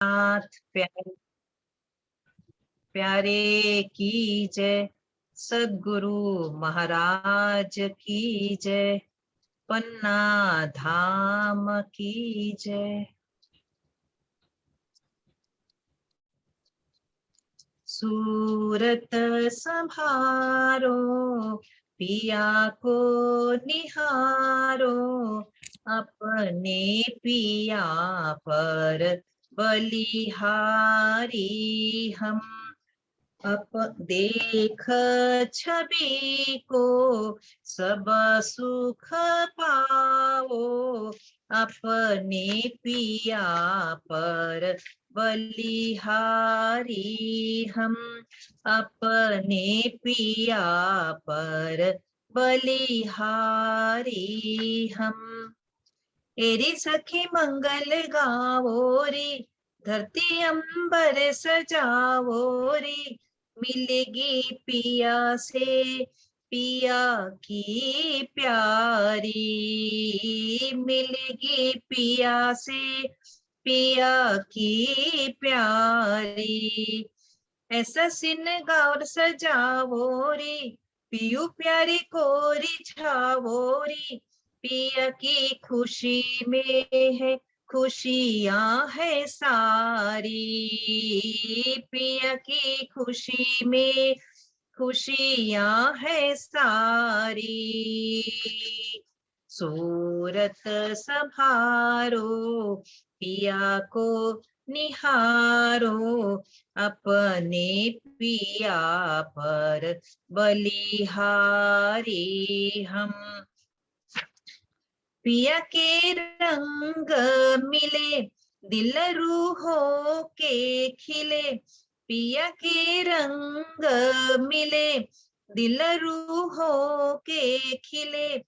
नाथ प्यारे की जय। सद्गुरु महाराज की जय। पन्ना धाम की जय। सूरत संभारो पिया को निहारो, अपने पिया पर बलिहारी हम। अप देख छवि को सब सुख पाओ, अपने पिया पर बलिहारी हम। अपने पिया पर बलिहारी हम। एरी सखी मंगल गावो री, धरती अंबर सजावो री। मिलेगी पिया से पिया की प्यारी, मिलेगी पिया से पिया की प्यारी। ऐसा सिन गौर सजावो री, पियू प्यारी कोरी छावो री। पिया की खुशी में है खुशियां है सारी, पिया की खुशी में खुशियां है सारी। सूरत संभारो पिया को निहारो, अपने पिया पर बलिहारी हम। पिया के रंग मिले दिल रूहों के खिले, पिया के रंग मिले दिल रूहों के खिले।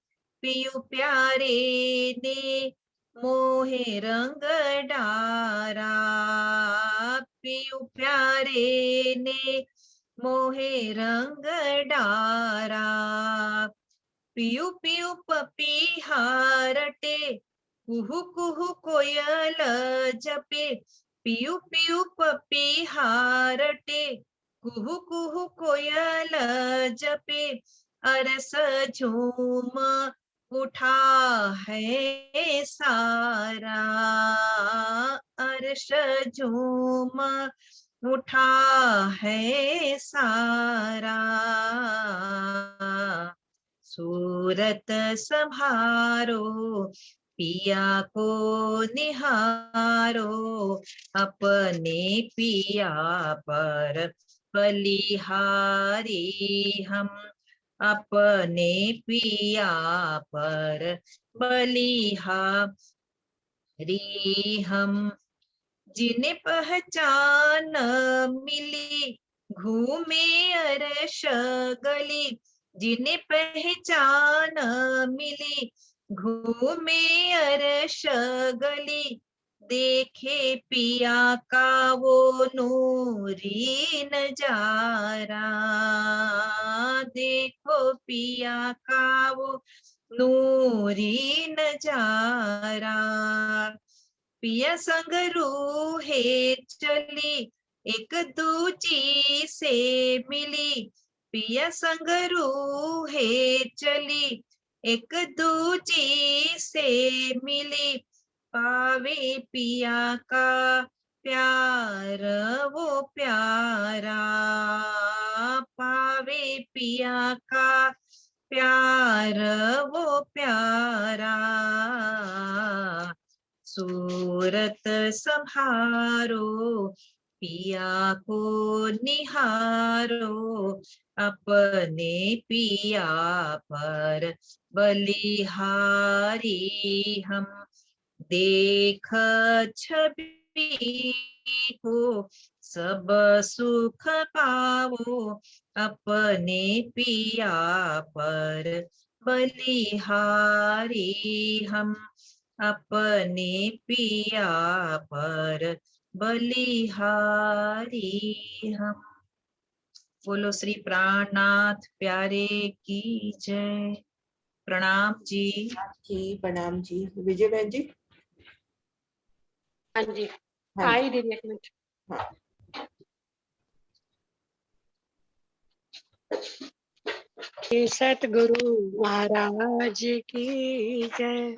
पियू प्यारे ने मोहे रंग डारा, पियू प्यारे ने मोहे रंग डारा। पियू पियू पपीहारटे, कुहू कुहू कोयल जपे। पियू पियू पपीहारटे, कुहू कुहू कोयल जपे। अरस झूम उठा है सारा, अरस झूम उठा है सारा। सूरत संभारो पिया को निहारो, अपने पिया पर बलिहारी हम। अपने पिया पर बलिहारी हम। जिन्हें पहचान मिली घूमे अरश गली, जिन्हें पहचान मिली घूमे अरश गली। देखे पिया का वो नूरी नजारा, देखो पिया का वो नूरी नजारा। पिया संग रूहे चली एक दूजी से मिली, पिया संग रूहे चली एक दूजी से मिली। पावे पिया का प्यार वो प्यारा, पावे पिया का प्यार वो प्यारा। सूरत संभारो पिया को निहारो, अपने पिया पर बलिहारी हम। देख छवि को सब सुख पाओ, अपने पिया पर बलिहारी हम। अपने पिया पर बलिहारी हम। बोलो श्री प्राणनाथ प्यारे की जय। प्रणाम जी। प्रणाम जी। विजय बहन जी। हाँ जी। हाँ आई जी, दीदी एक मिनट। हाँ। सतगुरु महाराज की जय।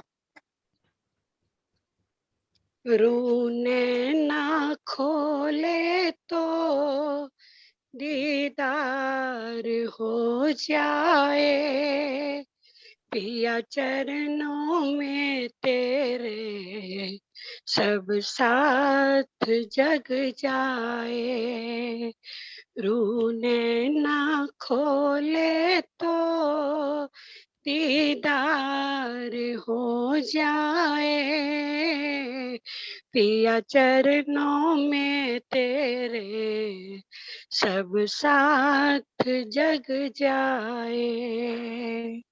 रू ने ना खोले तो दीदार हो जाए, पिया चरणों में तेरे सब साथ जग जाए। रू ने ना खोले तो दीदार हो जाए, पिया चरणों में तेरे सब साथ जग जाए।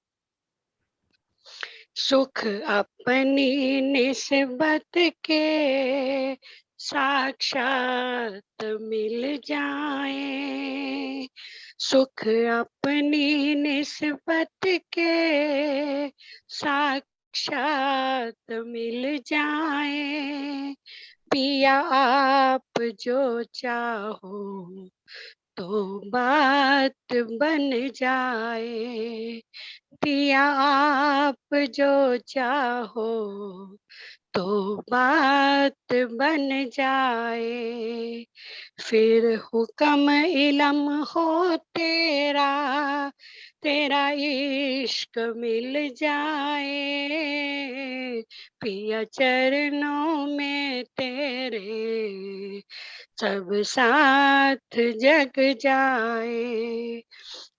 सुख अपनी निस्बत के साक्षात मिल जाए, सुख अपनी निस्बत के साक्षात मिल जाए, पिया आप जो चाहो तो बात बन जाए, पिया आप जो चाहो तो बात बन जाए। फिर हुक्म इलम हो तेरा, तेरा इश्क मिल जाए, पिया चरणों में तेरे सब साथ जग जाए।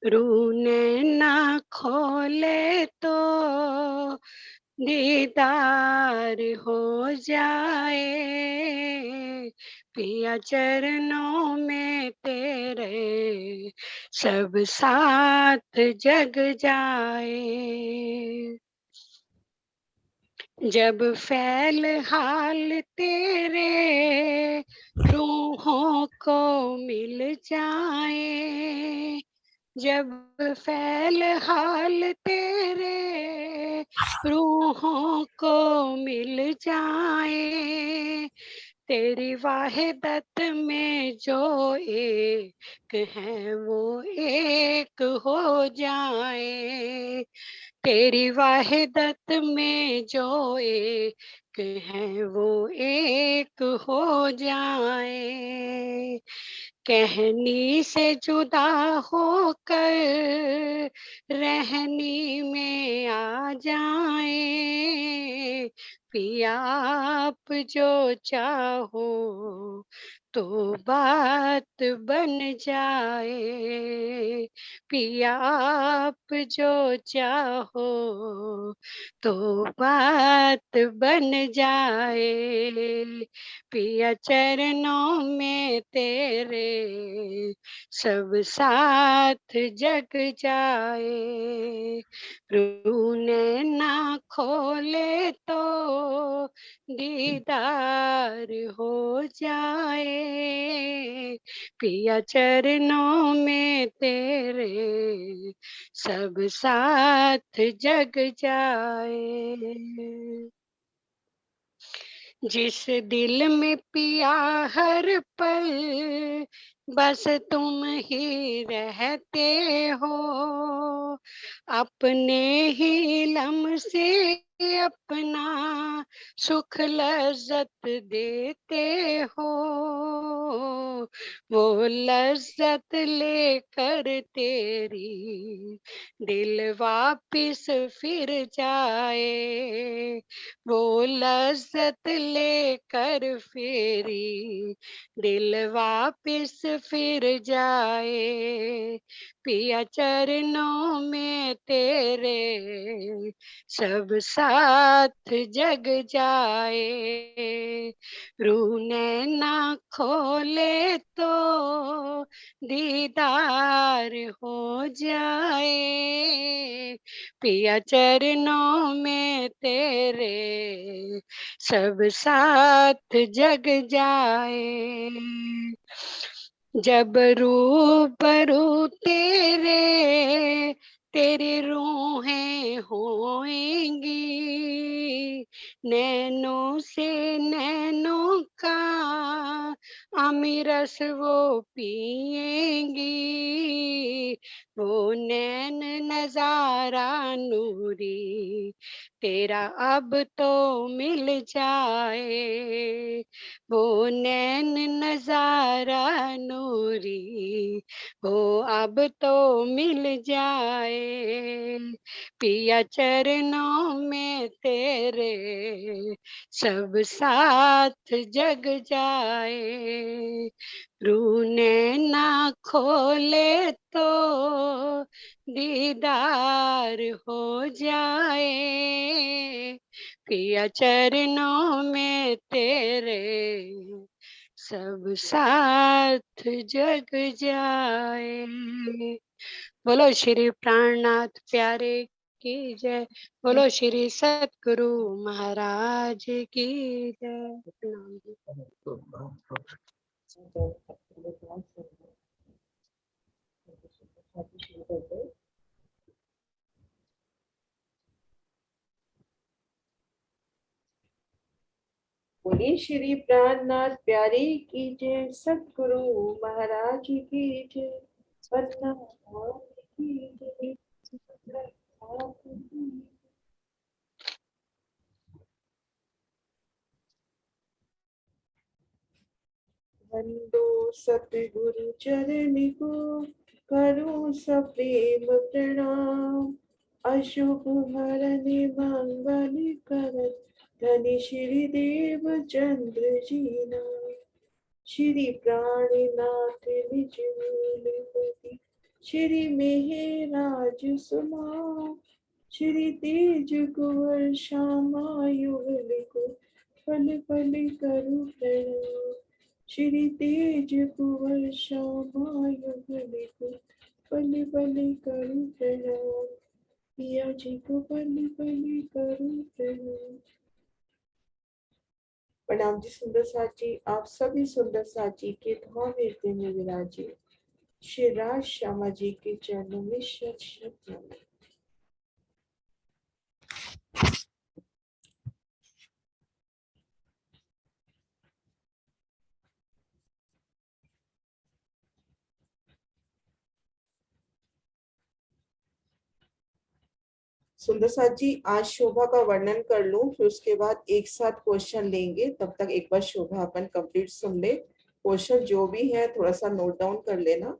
रू ने ना खोले तो दीदार हो जाए, पिया चरणों में तेरे सब साथ जग जाए। जब फैल हाल तेरे रूहों को मिल जाए, जब फैल हाल तेरे रूहों को मिल जाए, तेरी वाहिदत में जो एक है वो एक हो जाए, तेरी वाहिदत में जो एक है वो एक हो जाए। कहनी से जुदा होकर रहनी में आ जाए, पिया आप जो चाहो तो बात बन जाए, पिया आप जो चाहो तो बात बन जाए, पिया चरणों में तेरे सब साथ जग जाए। रू ने ना खोले तो दीदार हो जाए, पिया चरणों में तेरे सब साथ जग जाए। जिस दिल में पिया हर पल बस तुम ही रहते हो, अपने ही लम से अपना सुख लज्जत देते हो, वो लज्जत लेकर तेरी दिल वापिस फिर जाए, वो लज्जत लेकर फेरी दिल वापिस फिर जाए, पिया चरणों में तेरे सब साथ जग जाए। रू ने ना खोले तो दीदार हो जाए, पिया चरणों में तेरे सब साथ जग जाए। जब रूबरू तेरे तेरी रूहें होएंगी, नैनों से नैनों का अमृत वो पिएंगी, वो नैन नजारा नूरी तेरा अब तो मिल जाए, वो नैन नजारा नूरी वो अब तो मिल जाए, पिया चरणों में तेरे सब साथ जग जाए, रू नैना खोले तो दीदार हो जाए, पिया चरणों में तेरे सब साथ जग जाए। बोलो श्री प्राणनाथ प्यारे की जय, बोलो श्री सतगुरु महाराज की जय। प्रणाम जी। बोलिए श्री प्राणनाथ प्यारे की जय, सतगुरु महाराज की जय, पद्मनाभ की जय, पद्मनाभ की। वंदो सतगुरु चरण को, करो सप्रेम प्रणाम, अशुभ हरण मंगल करत, धनि श्री देव चंद्र जी नाम। श्री प्राणनाथ निज मूलपति, श्री मेहराज सुनाम, श्री तेज कुंवर श्यामा युगल को, पल पल करु प्रणाम, श्री तेज कुंवर श्यामा युगल को, पल पल करु प्रणाम, पिया जी को पल पल करु प्रणाम। प्रणाम जी सुंदर साथ जी, आप सभी सुंदर साथ जी के धाम हृदय में विराजे, श्री राज श्यामा जी के चरणों में शत शत नमन। सुंदर साथ जी, आज शोभा का वर्णन कर लूं, फिर उसके बाद एक साथ क्वेश्चन लेंगे। तब तक एक बार शोभा अपन कंप्लीट सुन ले, क्वेश्चन जो भी है थोड़ा सा नोट डाउन कर लेना,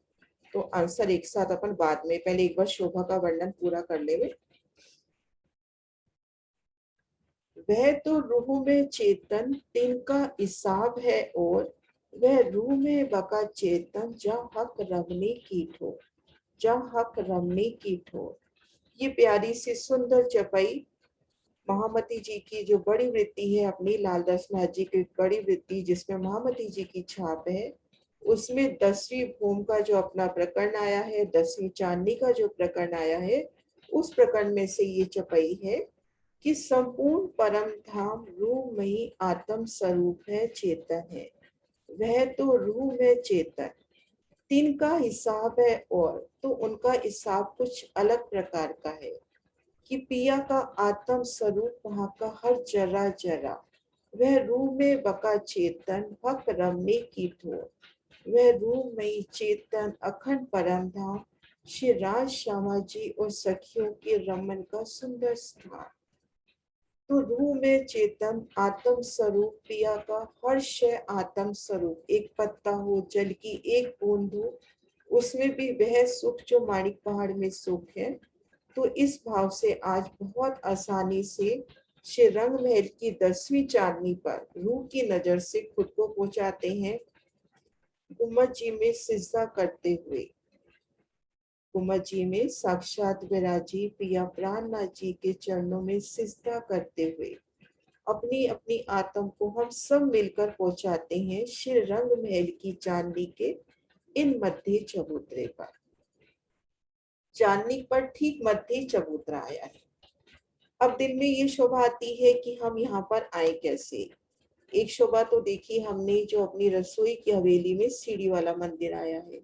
तो आंसर एक साथ अपन बाद में, पहले एक बार शोभा का वर्णन पूरा कर ले। वह तो रूह में चेतन तिनका हिसाब है, और वह रूह में बका चेतन जा हक रवने की ठोर, जा हक रवने की ठोर। ये प्यारी सी सुंदर चपाई महामती जी की जो बड़ी वृत्ति है, अपनी लालदास महाराज जी की बड़ी वृत्ति जिसमें महामती जी की छाप है, उसमें 10वीं भूम का जो अपना प्रकरण आया है, 10वीं चांदनी का जो प्रकरण आया है, उस प्रकरण में से ये चपाई है कि संपूर्ण परम धाम रूहमयी आत्म स्वरूप है, चेतन है। वह तो रूह में चेतन तिनका हिसाब है, और तो उनका हिसाब कुछ अलग प्रकार का है कि पिया का आत्म स्वरूप वहां का हर जरा जरा, वह रूह में बका चेतन हक रमने की ठोर, वह रूह में चेतन अखंड परम धाम श्री राज श्यामा जी और सखियों के रमन का सुंदर स्थान। तो रूह में चेतन आत्म स्वरूप पिया का हर शय आत्म स्वरूप, एक पत्ता हो, जल की एक बूंद हो, उसमें भी वह सुख जो माणिक पहाड़ में सुख है। तो इस भाव से आज बहुत आसानी से श्री रंग महल की 10वीं चांदनी पर रूह की नजर से खुद को पहुंचाते हैं, गुम्बद जी में सिजदा करते हुए, गुम्बद जी में साक्षात विराजी पिया प्राणनाथ जी के चरणों में सिजदा करते हुए अपनी अपनी आत्म को हम सब मिलकर पहुंचाते हैं श्री रंग महल की चांदनी के इन मध्य चबूतरे पर। चांदनी पर ठीक मध्य चबूतरा आया है। अब दिल में ये शोभा आती है कि हम यहाँ पर आए कैसे। एक शोभा तो देखी हमने, जो अपनी रसोई की हवेली में सीढ़ी वाला मंदिर आया है,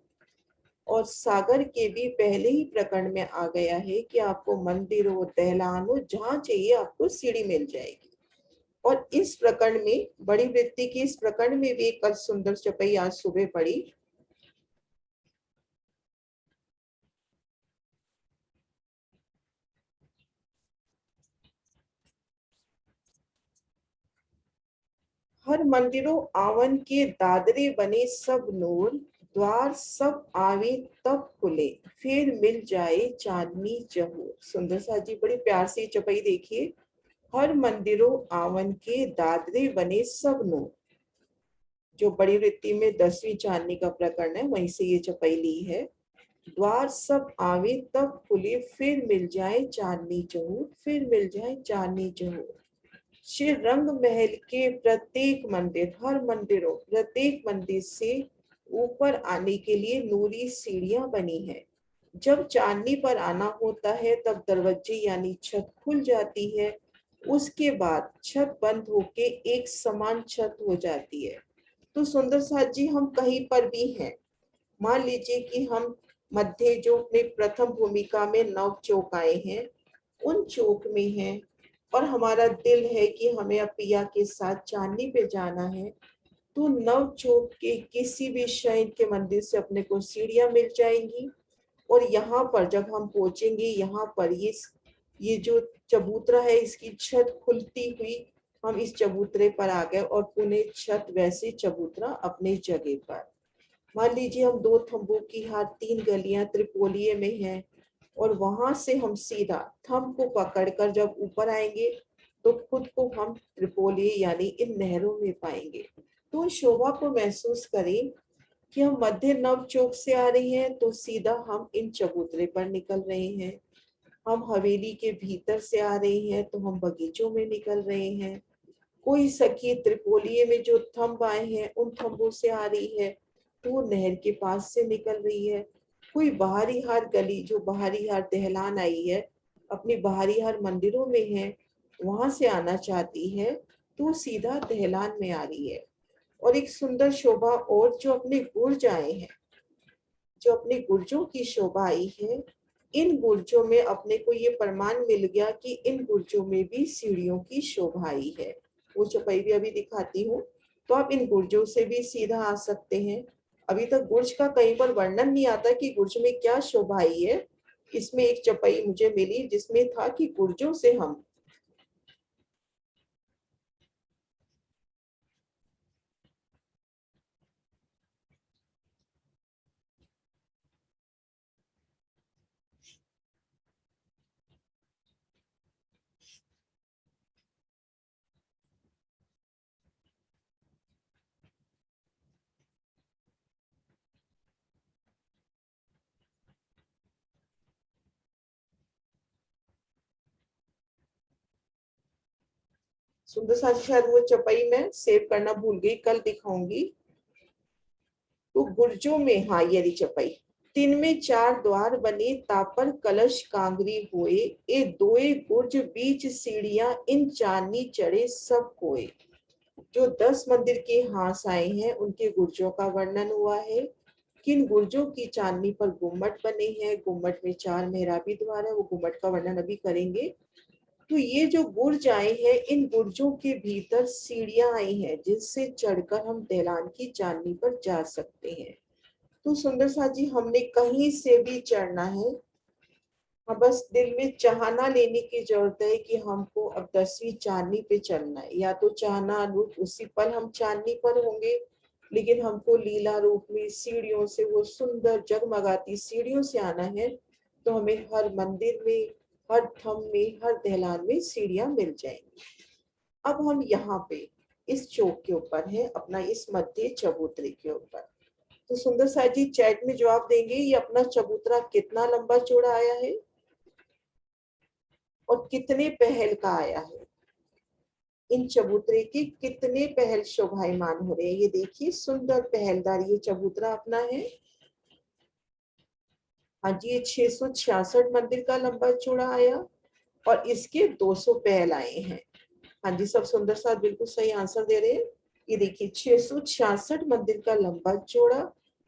और सागर के भी पहले ही प्रकरण में आ गया है कि आपको मंदिर हो, दहलान हो, जहाँ चाहिए आपको सीढ़ी मिल जाएगी। और इस प्रकरण में, बड़ी वृत्ति की इस प्रकरण में भी एक सुंदर चौपाई आज सुबह पढ़ी। हर मंदिरों आवन के दादरे बने सब नूर, द्वार सब आवे तब खुले, फिर मिल जाए चांदनी जहूर। सुंदर सा जी बड़ी प्यार से चौपाई देखिए। हर मंदिरों आवन के दादरे बने सब नूर, जो बड़ी वृत्ति में 10वीं चांदनी का प्रकरण है, वहीं से ये चौपाई ली है। द्वार सब आवे तब खुले, फिर मिल जाए चांदनी जहूर, फिर मिल जाए चांदनी जहूर। श्री रंग महल के प्रत्येक मंदिर, हर मंदिरों, प्रत्येक मंदिर से ऊपर आने के लिए नूरी सीढ़ियां बनी है। जब चांदनी पर आना होता है तब दरवाजे यानी छत खुल जाती है। उसके बाद छत बंद होके एक समान छत हो जाती है। तो सुंदर साथ जी हम कहीं पर भी हैं, मान लीजिए कि हम मध्य जो अपने प्रथम भूमिका में नव चौक आए हैं, उन चौक में हैं और हमारा दिल है कि हमें अब पिया के साथ चांदनी पे जाना है, तो नव चौक के किसी भी शहर के मंदिर से अपने को सीढ़ियां मिल जाएंगी। और यहाँ पर जब हम पहुंचेंगे, यहाँ पर ये जो चबूतरा है, इसकी छत खुलती हुई हम इस चबूतरे पर आ गए और पुनः छत वैसे चबूतरा अपने जगह पर। मान लीजिए हम 2 थंबों की हाथ 3 गलियां त्रिपोलिये में हैं और वहां से हम सीधा थंब को पकड़कर जब ऊपर आएंगे तो खुद को हम त्रिपोलिये यानी इन नहरों में पाएंगे। तो शोभा को महसूस करें कि हम मध्य नव चौक से आ रहे हैं तो सीधा हम इन चबूतरे पर निकल रहे हैं। हम हवेली के भीतर से आ रहे हैं तो हम बगीचों में निकल रहे हैं। कोई सखी त्रिपोलिये में जो थंब आए हैं उन थंबों से आ रही है तो वो नहर के पास से निकल रही है। कोई बाहरी हार गली जो बाहरी हार दहलान आई है, अपनी बाहरी हार मंदिरों में है, वहां से आना चाहती है तो सीधा दहलान में आ रही है। और एक सुंदर शोभा और जो अपने गुर्ज आए हैं, जो अपने गुर्जों की शोभा आई है, इन गुर्जों में अपने को ये प्रमाण मिल गया कि इन गुर्जों में भी सीढ़ियों की शोभा आई है। वो चौपाई भी अभी दिखाती हूँ। तो आप इन गुर्जों से भी सीधा आ सकते हैं। अभी तक गुर्ज का कहीं पर वर्णन नहीं आता कि गुर्ज में क्या शोभा आई है। इसमें एक चौपाई मुझे मिली जिसमें था कि गुर्जों से हम सुंदर सा, शायद वो चौपाई मैं सेव करना भूल गई, कल दिखाऊंगी। तो गुर्जों में, हाँ ये रही चौपाई। 3 में 4 द्वार बने, तापर कलश कांगरी हुए, ए दोए गुर्ज बीच सीढ़ियां, इन चांदनी चढ़े सब कोए। जो 10 मंदिर के हास आए हैं उनके गुर्जों का वर्णन हुआ है। किन गुर्जों की चांदनी पर गुम्मट बने हैं, गुम्मट में 4 मेहराबी द्वार है, वो गुम्मट का वर्णन अभी करेंगे। तो ये जो गुर्ज आए हैं, इन गुर्जों के भीतर सीढ़ियां आई हैं जिनसे चढ़कर हम दहलान की चांदनी पर जा सकते हैं। तो सुंदर सा जी हमने कहीं से भी चढ़ना है, हाँ बस दिल में चाहना लेने की जरूरत है कि हमको अब 10वीं चांदनी पे चलना है। या तो चाहना रूप उसी पल हम चांदनी पर होंगे, लेकिन हमको लीला रूप में सीढ़ियों से, वो सुंदर जगमगाती सीढ़ियों से आना है। तो हमें हर मंदिर में, हर थंब में, हर दहलान में सीढ़ियां मिल जाएंगी। अब हम यहाँ पे इस चौक के ऊपर है, अपना इस मध्य चबूतरे के ऊपर। तो सुंदर सा जी चैट में जवाब देंगे, ये अपना चबूतरा कितना लंबा चौड़ा आया है और कितने पहल का आया है। इन चबूतरे के कितने पहल शोभायमान हो रहे हैं, ये देखिए सुंदर पहलदार ये चबूतरा अपना है। हाँ जी, ये 666 मंदिर का लंबा चौड़ा आया और इसके 200 पहल आए हैं। हाँ जी, सब सुंदर साथ बिल्कुल सही आंसर दे रहे हैं। ये देखिए 666 मंदिर का लंबा चौड़ा।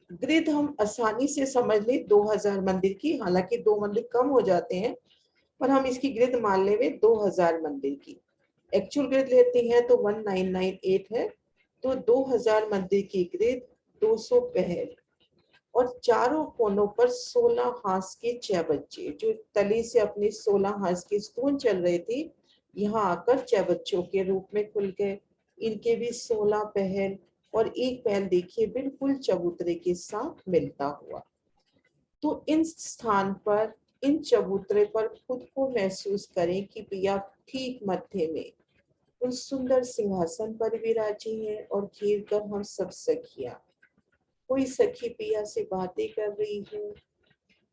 ग्रिड हम आसानी से समझ ले 2000 मंदिर की, हालांकि 2 मंदिर कम हो जाते हैं, पर हम इसकी ग्रिड मान ले 2000 मंदिर की। एक्चुअल ग्रिड लेते हैं तो 1998 है, तो 2000 मंदिर की ग्रिड 200 पहल और चारों कोनों पर 16 हाथ के 6 बच्चे, जो तली से अपने 16 हाथ के स्टोन चल रहे थे, यहाँ आकर 6 बच्चों के रूप में खुल गए। इनके भी 16 पहल और एक पहल देखिए बिल्कुल चबूतरे के साथ मिलता हुआ। तो इन स्थान पर, इन चबूतरे पर खुद को महसूस करें कि पिया ठीक मध्य में उस सुंदर सिंहासन पर विराजी है और घेर कर हम सब सखियां, कोई सखी पिया से बातें कर रही है,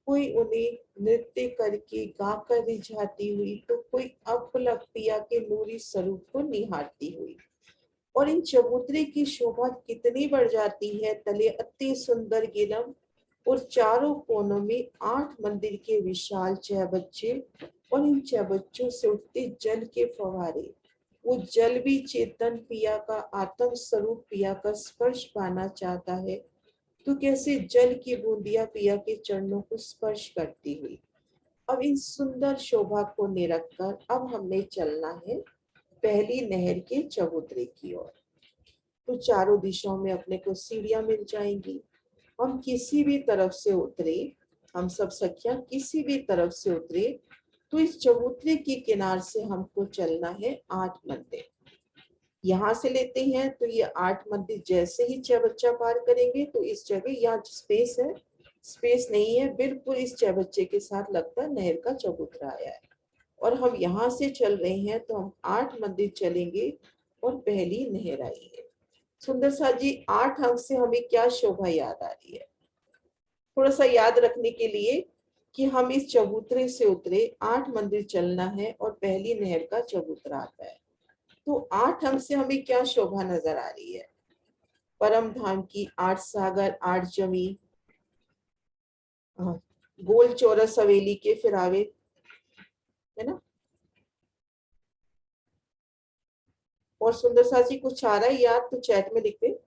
कोई उन्हें नृत्य करके गाकर रिझाती हुई, तो कोई अपलक पिया के नूरी स्वरूप को निहारती हुई। और इन चबूतरे की शोभा कितनी बढ़ जाती है, तले अति सुंदर गिलम और चारों कोनों में 8 मंदिर के विशाल 6 बच्चे और इन 6 बच्चों से उठते जल के फव्वारे। वो जल भी चेतन पिया का आत्म स्वरूप पिया का स्पर्श पाना चाहता है, तो कैसे जल की बूंदियां पिया के चरणों को स्पर्श करती हुई। अब इन सुंदर शोभा को निरख कर अब हमने चलना है पहली नहर के चबूतरे की ओर। तो चारों दिशाओं में अपने को सीढ़ियां मिल जाएंगी। हम किसी भी तरफ से उतरे, हम सब सखियां किसी भी तरफ से उतरे, तो इस चबूतरे के किनार से हमको चलना है 8 मंदिर। यहाँ से लेते हैं तो ये 8 मंदिर जैसे ही 6 बच्चा पार करेंगे तो इस जगह यहाँ स्पेस है, स्पेस नहीं है, बिल्कुल इस 6 बच्चे के साथ लगता है नहर का चबूतरा आया है। और हम यहाँ से चल रहे हैं तो हम 8 मंदिर चलेंगे और पहली नहर आई है। सुंदर सा जी 8 अंक से हमें क्या शोभा याद आ रही है, थोड़ा सा याद रखने के लिए कि हम इस चबूतरे से उतरे, 8 मंदिर चलना है और पहली नहर का चबूतरा आता है। तो 8 अंक से हमें क्या शोभा नजर आ रही है, परम धाम की 8 सागर 8 जमी, गोल चौरस हवेली के फिरावे, है ना। और सुंदर सा जी कुछ आ रहा है याद तो चैट में लिख दे।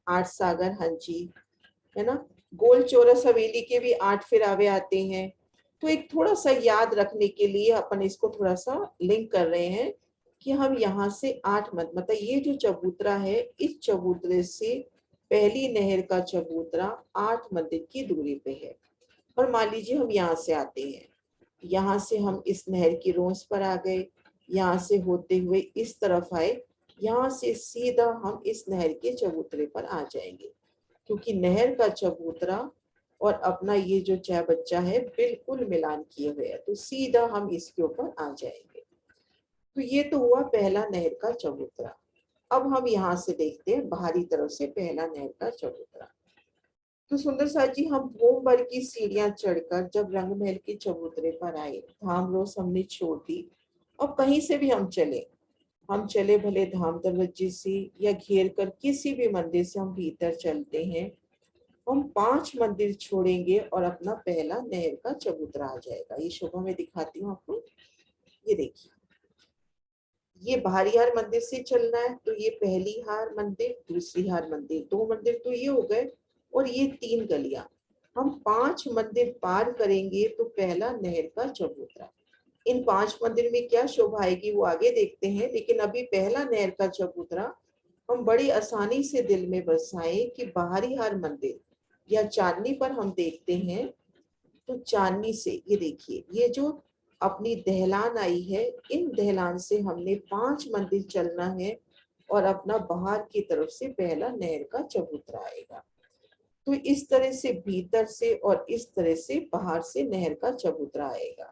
8 सागर, हाँ जी, है ना। गोल चौरस हवेली के भी 8 फिरावे आते हैं। तो एक थोड़ा सा याद रखने के लिए अपन इसको थोड़ा सा लिंक कर रहे हैं कि हम यहाँ से 8 मतलब ये जो चबूतरा है, इस चबूतरे से पहली नहर का चबूतरा 8 मंदिर की दूरी पे है। और मान लीजिए हम यहाँ से आते हैं, यहाँ से हम इस नहर की रोंस पर आ गए, यहाँ से होते हुए इस तरफ आए, यहाँ से सीधा हम इस नहर के चबूतरे पर आ जाएंगे, क्योंकि नहर का चबूतरा और अपना ये जो 6 बच्चा है बिल्कुल मिलान किए हुए है, तो सीधा हम इसके ऊपर आ जाएंगे। तो ये तो हुआ पहला नहर का चबूतरा। अब हम यहाँ से देखते हैं बाहरी तरफ से पहला नहर का चबूतरा। तो सुंदर सा जी हम भूम भर की सीढ़ियां चढ़कर जब रंगमहल के चबूतरे पर आए, धाम रोस हमने छोड़ दी। अब कहीं से भी हम चले भले धाम दरवाजे से या घेर कर किसी भी मंदिर से हम भीतर चलते हैं, हम 5 मंदिर छोड़ेंगे और अपना पहला नहर का चबूतरा आ जाएगा। ये शोभा मैं दिखाती हूँ आपको, ये देखिए, ये बाहरी हार मंदिर से चलना है, तो ये पहली हार मंदिर, दूसरी हार मंदिर, 2 मंदिर तो ये हो गए, और ये 3 गलियां, हम 5 मंदिर पार करेंगे तो पहला नहर का चबूतरा। इन 5 मंदिर में क्या शोभा आएगी वो आगे देखते हैं, लेकिन अभी पहला नहर का चबूतरा हम बड़ी आसानी से दिल में बसाए कि बाहरी हार मंदिर या चांदनी पर हम देखते हैं, तो चांदनी से ये देखिए, ये जो अपनी दहलान आई है, इन दहलान से हमने 5 मंदिर चलना है और अपना बाहर की तरफ से पहला नहर का चबूतरा आएगा। तो इस तरह से भीतर से और इस तरह से बाहर से नहर का चबूतरा आएगा।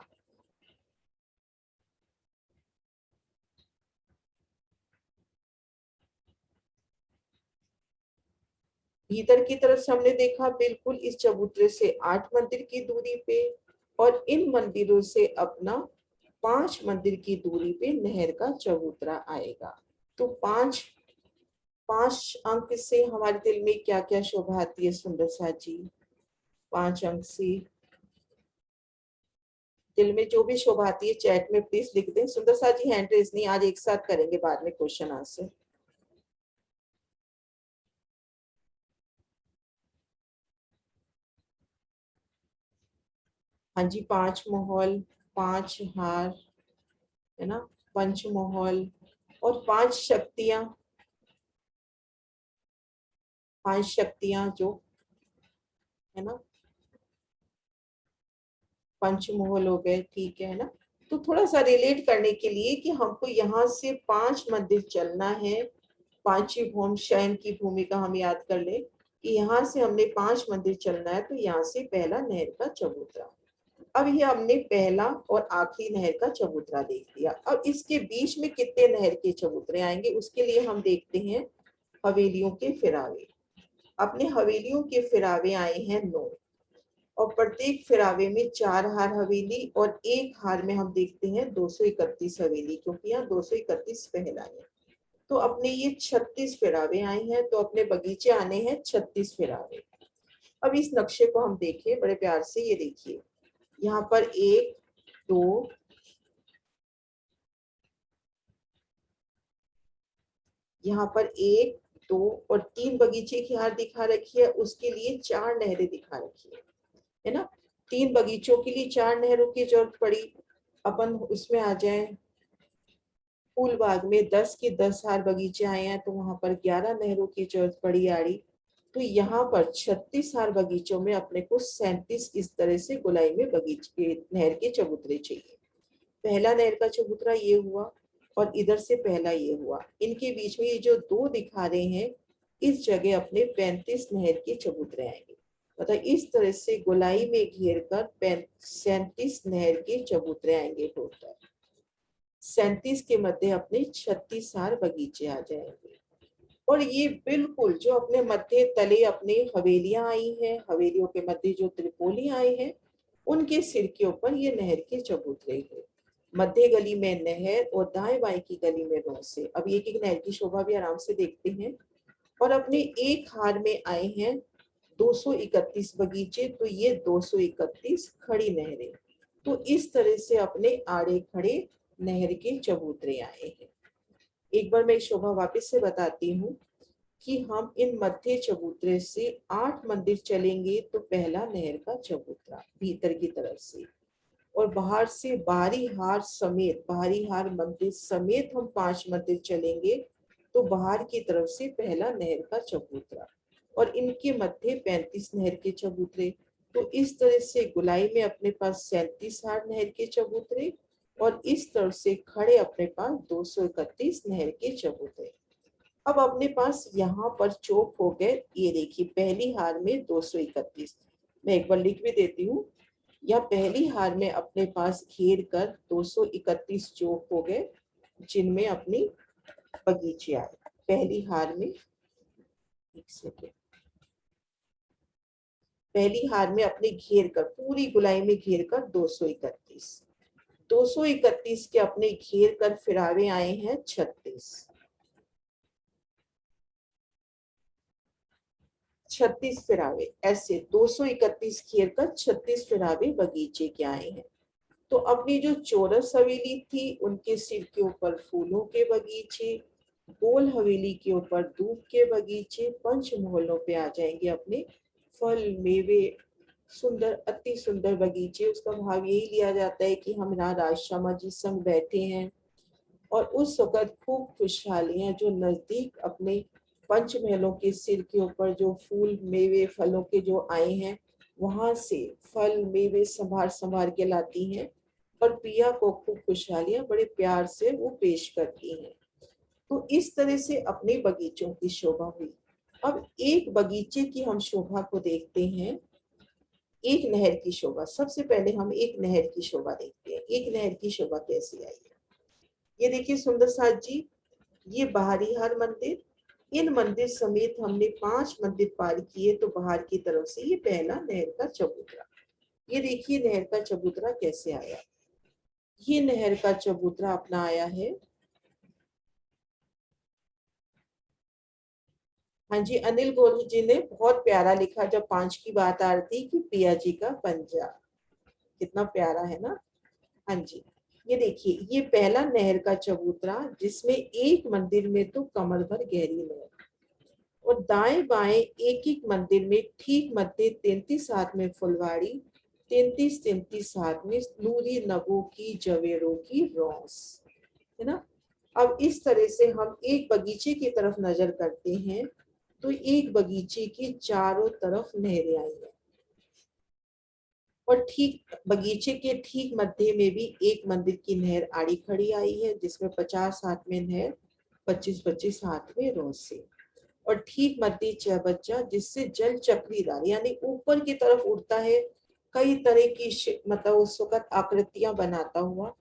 भीतर की तरफ से हमने देखा बिल्कुल इस चबूतरे से 8 मंदिर की दूरी पे, और इन मंदिरों से अपना 5 मंदिर की दूरी पे नहर का चबूतरा आएगा। तो 5 अंक से हमारे दिल में क्या क्या शोभा आती है सुंदर सा जी, 5 अंक से दिल में जो भी शोभा आती है चैट में प्लीज लिख दें। सुंदर सा जी हैंड रेज नहीं, आज एक साथ करेंगे, बाद में क्वेश्चन आंसर। हाँ जी, 5 माहौल, 5 हार, है ना, पंचमोहल और पांच शक्तियां जो है ना, पंचमोहल हो गए, ठीक है ना। तो थोड़ा सा रिलेट करने के लिए कि हमको यहाँ से 5 मंदिर चलना है, पांचवी भूमि शयन की भूमिका हम याद कर ले कि यहाँ से हमने 5 मंदिर चलना है। तो यहाँ से पहला नहर का चबूतरा, अब ये हमने पहला और आखिरी नहर का चबूतरा देख लिया। अब इसके बीच में कितने नहर के चबूतरे आएंगे उसके लिए हम देखते हैं हवेलियों के फिरावे। अपने हवेलियों के फिरावे आए हैं 9 और प्रत्येक फिरावे में 4 हार हवेली और एक हार में हम देखते हैं 231 हवेली, क्योंकि यहाँ 231 पहला है। तो अपने ये 36 फिरावे आए हैं, तो अपने बगीचे आने हैं 36 फिरावे। अब इस नक्शे को हम देखें बड़े प्यार से, ये देखिए यहाँ पर 1 2 यहाँ पर 1 2 और 3 बगीचे की हार दिखा रखी है, उसके लिए 4 नहरें दिखा रखी है ना। 3 बगीचों के लिए 4 नहरों की जरूरत पड़ी। अपन उसमें आ जाए, फूल बाग में 10 के 10 हार बगीचे आए हैं, तो वहां पर 11 नहरों की जरूरत पड़ी आड़ी। तो यहाँ पर 36 हार बगीचों में अपने को 37 इस तरह से गोलाई में बगीचे नहर के चबूतरे चाहिए। पहला नहर का चबूतरा ये हुआ और इधर से पहला ये हुआ, इनके बीच में ये जो 2 दिखा रहे हैं, इस जगह अपने 35 नहर के चबूतरे आएंगे। मतलब इस तरह से गोलाई में घेर कर 37 नहर के चबूतरे आएंगे। टोटल 37 के मध्य अपने 36 हार बगीचे आ जाएंगे। और ये बिल्कुल जो अपने मध्य तले अपने हवेलियां आई हैं, हवेलियों के मध्य जो त्रिपोली आई हैं, उनके सिर के ऊपर ये नहर के चबूतरे हैं। मध्य गली में नहर और दाएं बाएं की गली में भैंसे। अब एक एक नहर की शोभा भी आराम से देखते हैं। और अपने एक हार में आए हैं 231 बगीचे, तो ये 231 खड़ी नहरें। तो इस तरह से अपने आड़े खड़े नहर के चबूतरे आए हैं। एक बार मैं शोभा वापस से बताती हूँ कि हम इन मध्य चबूतरे से 8 मंदिर चलेंगे, तो पहला नहर का चबूतरा भीतर की तरफ से, और बाहर से बाहरी हार मंदिर समेत हम 5 मंदिर चलेंगे, तो बाहर की तरफ से पहला नहर का चबूतरा, और इनके मध्य 35 नहर के चबूतरे। तो इस तरह से गुलाई में अपने पास 37 हार नहर के चबूतरे और इस तरफ से खड़े अपने पास 231 नहर के चबूतरे। अब अपने पास यहाँ पर चौक हो गए, ये देखिए पहली हार में 231, मैं एक बार लिख भी देती हूँ। या पहली हार में अपने पास घेर कर 231 चौक हो गए, जिनमें अपनी बगीचे आए। पहली हार में, एक सेकेंड, पहली हार में अपने घेर कर पूरी गुलाई में घेर कर 231 के अपने घेर कर फिरावे आए हैं 36 फिरावे। ऐसे 231 घेर कर 36 फिरावे बगीचे के आए हैं। तो अपनी जो चौरस हवेली थी, उनके सिर के ऊपर फूलों के बगीचे, गोल हवेली के ऊपर दूब के बगीचे, पंच मोहल्लों पे आ जाएंगे अपने फल मेवे, सुंदर अति सुंदर बगीचे। उसका भाव यही लिया जाता है कि हम यहाँ राजश्यामा जी संग बैठे हैं और उस वक्त खूब खुशहालियां जो नजदीक अपने पंच महलों के सिर के ऊपर जो फूल मेवे फलों के जो आए हैं, वहां से फल मेवे संभार संभार के लाती हैं और पिया को खूब खुशहालियां बड़े प्यार से वो पेश करती हैं। तो इस तरह से अपने बगीचों की शोभा हुई। अब एक बगीचे की हम शोभा को देखते हैं, एक नहर की शोभा। सबसे पहले हम एक नहर की शोभा देखते हैं, एक नहर की शोभा कैसी आई है। ये देखिए सुंदर साथ जी, ये बाहरी हार मंदिर, इन मंदिर समेत हमने 5 मंदिर पार किए, तो बाहर की तरफ से ये पहला नहर का चबूतरा। ये देखिए नहर का चबूतरा कैसे आया। ये नहर का चबूतरा अपना आया है, हाँ जी, अनिल गोयल जी ने बहुत प्यारा लिखा जब 5 की बात आ रही थी कि पिया जी का पंजा, कितना प्यारा है ना। हाँ जी, ये देखिए ये पहला नहर का चबूतरा, जिसमें एक मंदिर में तो कमर भर गहरी नहर और दाएं बाएं एक एक मंदिर में ठीक मध्य 33 हाथ में फुलवाड़ी, 33 हाथ में नूरी नगों की जवेरों की रौस। है ना। अब इस तरह से हम एक बगीचे की तरफ नजर करते हैं तो एक बगीचे के चारों तरफ नहरें आई हैं और ठीक बगीचे के ठीक मध्य में भी एक मंदिर की नहर आड़ी खड़ी आई है जिसमें 50 हाथ में नहर, 25-25 हाथ में रोसे और ठीक मध्य चौबच्चा जिससे जल चक्रीदार यानी ऊपर की तरफ उड़ता है, कई तरह की मतलब उस वक्त आकृतियां बनाता हुआ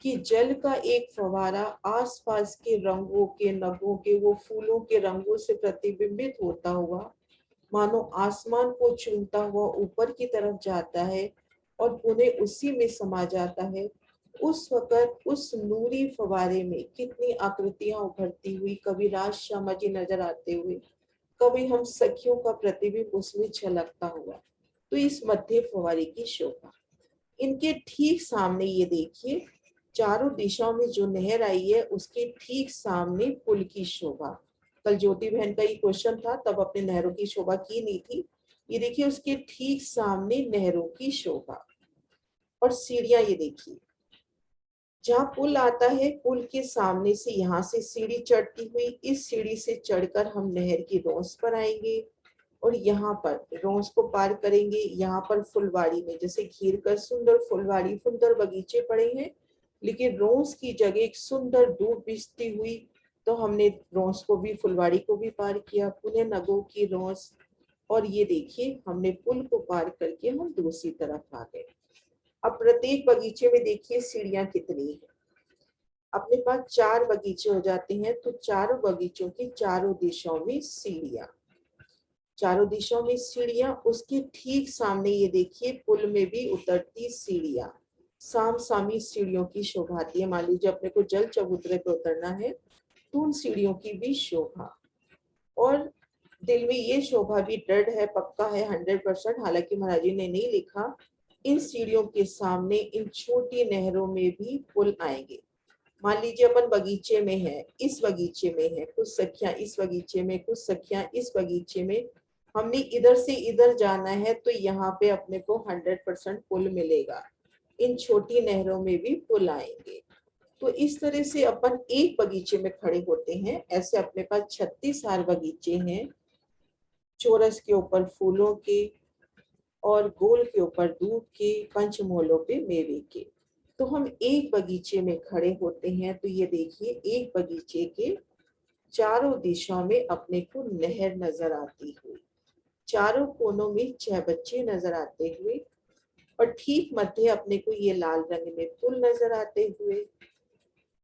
कि जल का एक फवारा आसपास के रंगों के नगों के वो फूलों के रंगों से प्रतिबिंबित होता हुआ मानो आसमान को चूमता हुआ ऊपर की तरफ जाता है और पुनः उसी में समा जाता है। उस वक्त उस नूरी फवारे में कितनी आकृतियां उभरती हुई, कभी राज श्यामा जी नजर आते हुए, कभी हम सखियों का प्रतिबिंब उसमें झलकता हुआ। तो इस मध्य फवारे की शोभा, इनके ठीक सामने ये देखिए चारों दिशाओं में जो नहर आई है उसके ठीक सामने पुल की शोभा। कल ज्योति बहन का ये क्वेश्चन था, तब अपने नहरों की शोभा की नहीं थी। ये देखिए उसके ठीक सामने नहरों की शोभा और सीढ़ियां, ये देखिए जहाँ पुल आता है पुल के सामने से यहाँ से सीढ़ी चढ़ती हुई, इस सीढ़ी से चढ़कर हम नहर की रोस पर आएंगे और यहाँ पर रोस को पार करेंगे। यहाँ पर फुलवाड़ी में जैसे घेर कर सुंदर फुलवाड़ी, सुंदर बगीचे पड़े हैं, लेकिन रोस की जगह एक सुंदर धूप बिछती हुई, तो हमने रोस को भी फुलवाड़ी को भी पार किया, पुनः नगों की रोस और ये देखिए हमने पुल को पार करके हम दूसरी तरफ आ गए। अब प्रत्येक बगीचे में देखिए सीढ़ियां कितनी है। अपने पास 4 बगीचे हो जाते हैं तो चारों बगीचों की चारों दिशाओं में सीढ़ियां, चारों दिशाओं में सीढ़ियां, उसके ठीक सामने ये देखिए पुल में भी उतरती सीढ़ियां, साम सामी सीढ़ियों की शोभा आती है। मान लीजिए अपने को जल चबूतरे पे उतरना है तो उन सीढ़ियों की भी शोभा, और दिल में ये शोभा भी दृढ़ है, पक्का है 100%, हालांकि महाराज जी ने नहीं लिखा, इन सीढ़ियों के सामने इन छोटी नहरों में भी पुल आएंगे। मान लीजिए अपन बगीचे में है, इस बगीचे में है, कुछ सखियां इस बगीचे में, कुछ सखियां इस बगीचे में, हमने इधर से इधर जाना है तो यहाँ पे अपने को 100% पुल मिलेगा, इन छोटी नहरों में भी पुल आएंगे। तो इस तरह से अपन एक बगीचे में खड़े होते हैं। ऐसे अपने पास 36 हार बगीचे हैं, चौरस के ऊपर फूलों के और गोल के ऊपर दूध के, पंचमोलों पे मेवे के। तो हम एक बगीचे में खड़े होते हैं तो ये देखिए एक बगीचे के चारों दिशाओं में अपने को नहर नजर आती हुई, चारों कोनों में 6 बच्चे नजर आते हुए और ठीक मध्य अपने को ये लाल रंग में पुल नजर आते हुए,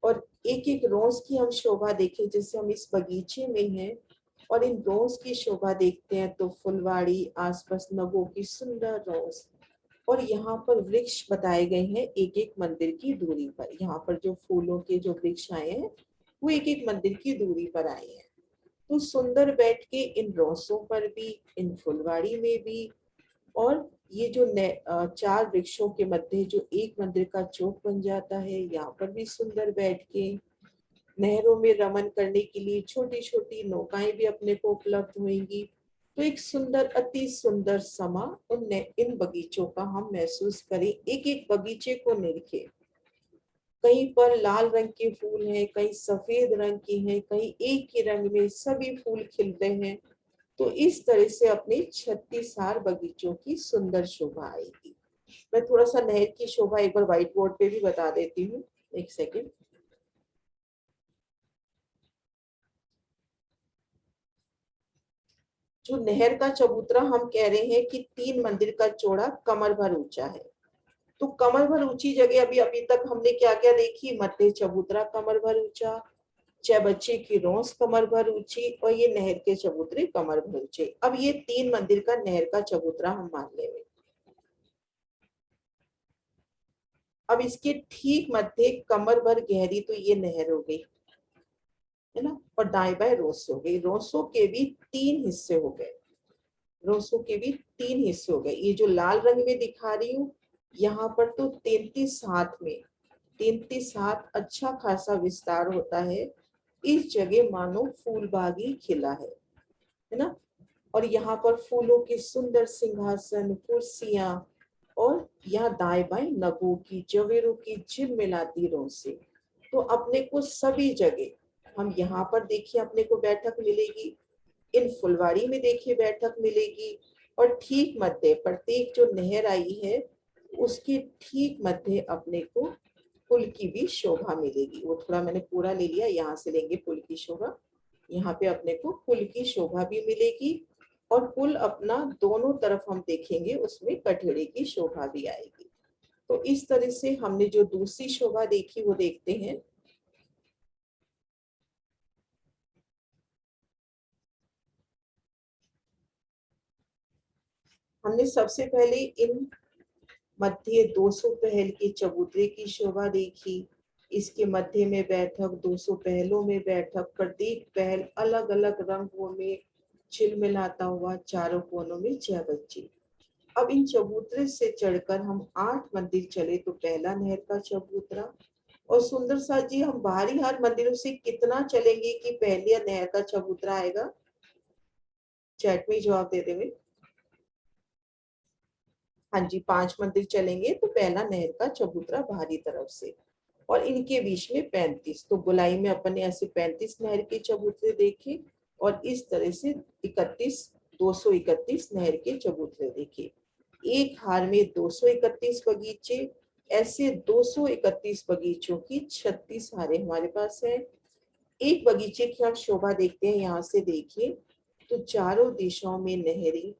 और एक एक रोज की हम शोभा देखें, जैसे हम इस बगीचे में हैं और इन रोज की शोभा देखते हैं तो फुलवाड़ी, आसपास नगों की सुंदर रोज, और यहाँ पर वृक्ष बताए गए हैं एक एक मंदिर की दूरी पर। यहाँ पर जो फूलों के जो वृक्ष आए हैं वो एक एक मंदिर की दूरी पर आए हैं। तो सुंदर बैठ के इन रोसों पर भी, इन फुलवाड़ी में भी, और ये जो 4 वृक्षों के मध्य जो एक मंदिर का चौक बन जाता है, यहाँ पर भी सुंदर बैठ के नहरों में रमन करने के लिए छोटी छोटी नौकाएं भी अपने को उपलब्ध होंगी। तो एक सुंदर, अति सुंदर समा इन बगीचों का हम महसूस करें, एक एक बगीचे को निरखे। कहीं पर लाल रंग के फूल हैं, कहीं सफेद रंग के हैं, कहीं एक ही रंग में सभी फूल खिलते हैं। तो इस तरह से अपने 36 हार बगीचों की सुंदर शोभा आएगी। मैं थोड़ा सा नहर की शोभा एक बार व्हाइट बोर्ड पे भी बता देती हूँ, एक सेकेंड। जो नहर का चबूतरा हम कह रहे हैं कि 3 मंदिर का चौड़ा कमर भर ऊंचा है, तो कमर भर ऊंची जगह अभी तक हमने क्या क्या देखी, मध्य चबूतरा कमर भर ऊंचा, 6 बच्चे की रोस कमर भर ऊंची, और ये नहर के चबूतरे कमर भर ऊंचे। अब ये 3 मंदिर का नहर का चबूतरा हम मान लेंगे। अब इसके ठीक मध्य कमर भर गहरी तो ये नहर हो गई, है ना, और दाएं बाएं रोस हो गई। रोसों के भी 3 हिस्से हो गए, रोसों के भी 3 हिस्से हो गए। ये जो लाल रंग में दिखा रही हूँ यहाँ पर तो 33 हाथ में, 33 हाथ अच्छा खासा विस्तार होता है। इस जगह मानो फूल बाग ही खिला है ना, और यहाँ पर फूलों के सुंदर सिंहासन, कुर्सियां, और यहाँ दाएं बाएं नगों की, जवेरों की झिलमिलाती रोसें। तो अपने को सभी जगह, हम यहाँ पर देखिए अपने को बैठक मिलेगी, इन फुलवाड़ी में देखिए बैठक मिलेगी, और ठीक मध्य प्रत्येक जो नहर आई है उसके ठीक मध्य अपने को पुल की भी शोभा मिलेगी। वो थोड़ा मैंने पूरा ले लिया, यहाँ से लेंगे पुल की शोभा। यहाँ पे अपने को पुल की शोभा भी मिलेगी, और पुल अपना दोनों तरफ हम देखेंगे उसमें कठेड़े की शोभा भी आएगी। तो इस तरह से हमने जो दूसरी शोभा देखी वो देखते हैं। हमने सबसे पहले इन मध्य 200 पहल के चबूतरे की शोभा देखी। इसके मध्य में बैठक, 200 पहलों में बैठक, प्रत्येक पहल अलग अलग रंगों में झिलमिलाता हुआ चारों कोनों में 6 बच्चे। अब इन चबूतरे से चढ़कर हम 8 मंदिर चले तो पहला नहर का चबूतरा। और सुंदर सा जी, हम बाहरी हार मंदिरों से कितना चलेंगे कि पहले नहर का चबूतरा आएगा? चैट में जवाब दे देंगे। हाँ जी, 5 मंदिर चलेंगे तो पहला नहर का चबूतरा बाहरी तरफ से, और इनके बीच में 35। तो गोलाई में अपन ने ऐसे 35 नहर के चबूतरे देखे, और इस तरह से 231 नहर के चबूतरे देखे। एक हार में 231 बगीचे, ऐसे 231 बगीचों की 36 हारें हमारे पास है। एक बगीचे की आप शोभा देखते हैं, यहाँ से देखिए तो चारों दिशाओं में नहरें,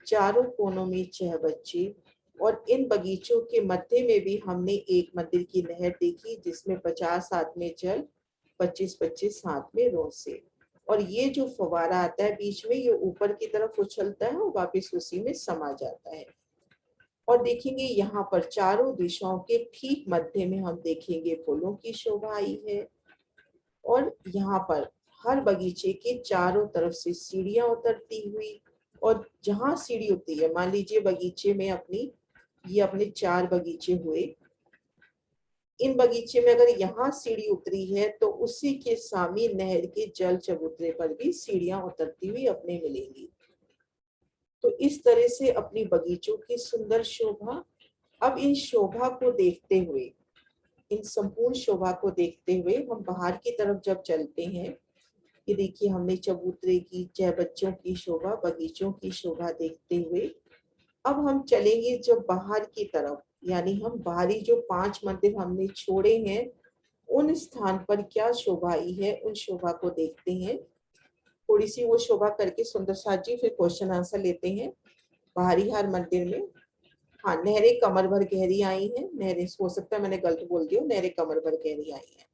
चारों कोनों में 6 बच्चे, और इन बगीचों के मध्य में भी हमने एक मंदिर की नहर देखी जिसमें 50 हाथ में जल, 25-25 हाथ में रोसे। और ये जो फवारा आता है बीच में, ये ऊपर की तरफ उछलता है और वापस उसी में समा जाता है। और देखेंगे यहाँ पर चारों दिशाओं के ठीक मध्य में हम देखेंगे फूलों की शोभा आई है। और यहाँ पर हर बगीचे के चारों तरफ से सीढ़ियां उतरती हुई, और जहां सीढ़ी उतरी है, मान लीजिए बगीचे में ये अपने 4 बगीचे हुए, इन बगीचे में अगर यहाँ सीढ़ी उतरी है तो उसी के सामने नहर के जल चबूतरे पर भी सीढ़ियां उतरती हुई अपने मिलेंगी। तो इस तरह से अपनी बगीचों की सुंदर शोभा। अब इन शोभा को देखते हुए, इन संपूर्ण शोभा को देखते हुए हम बाहर की तरफ जब चलते हैं, ये देखिए हमने चबूतरे की, 6 बच्चों की शोभा, बगीचों की शोभा देखते हुए अब हम चलेंगे जब बाहर की तरफ, यानी हम बाहरी जो 5 मंदिर हमने छोड़े हैं उन स्थान पर क्या शोभा आई है, उन शोभा को देखते हैं। थोड़ी सी वो शोभा करके सुंदर साथ जी फिर क्वेश्चन आंसर लेते हैं। बाहरी हार मंदिर में, हाँ, नहरें कमर भर गहरी आई हैं। नहरें, हो सकता है मैंने गलत बोल दिया, नहरें कमर भर गहरी आई हैं।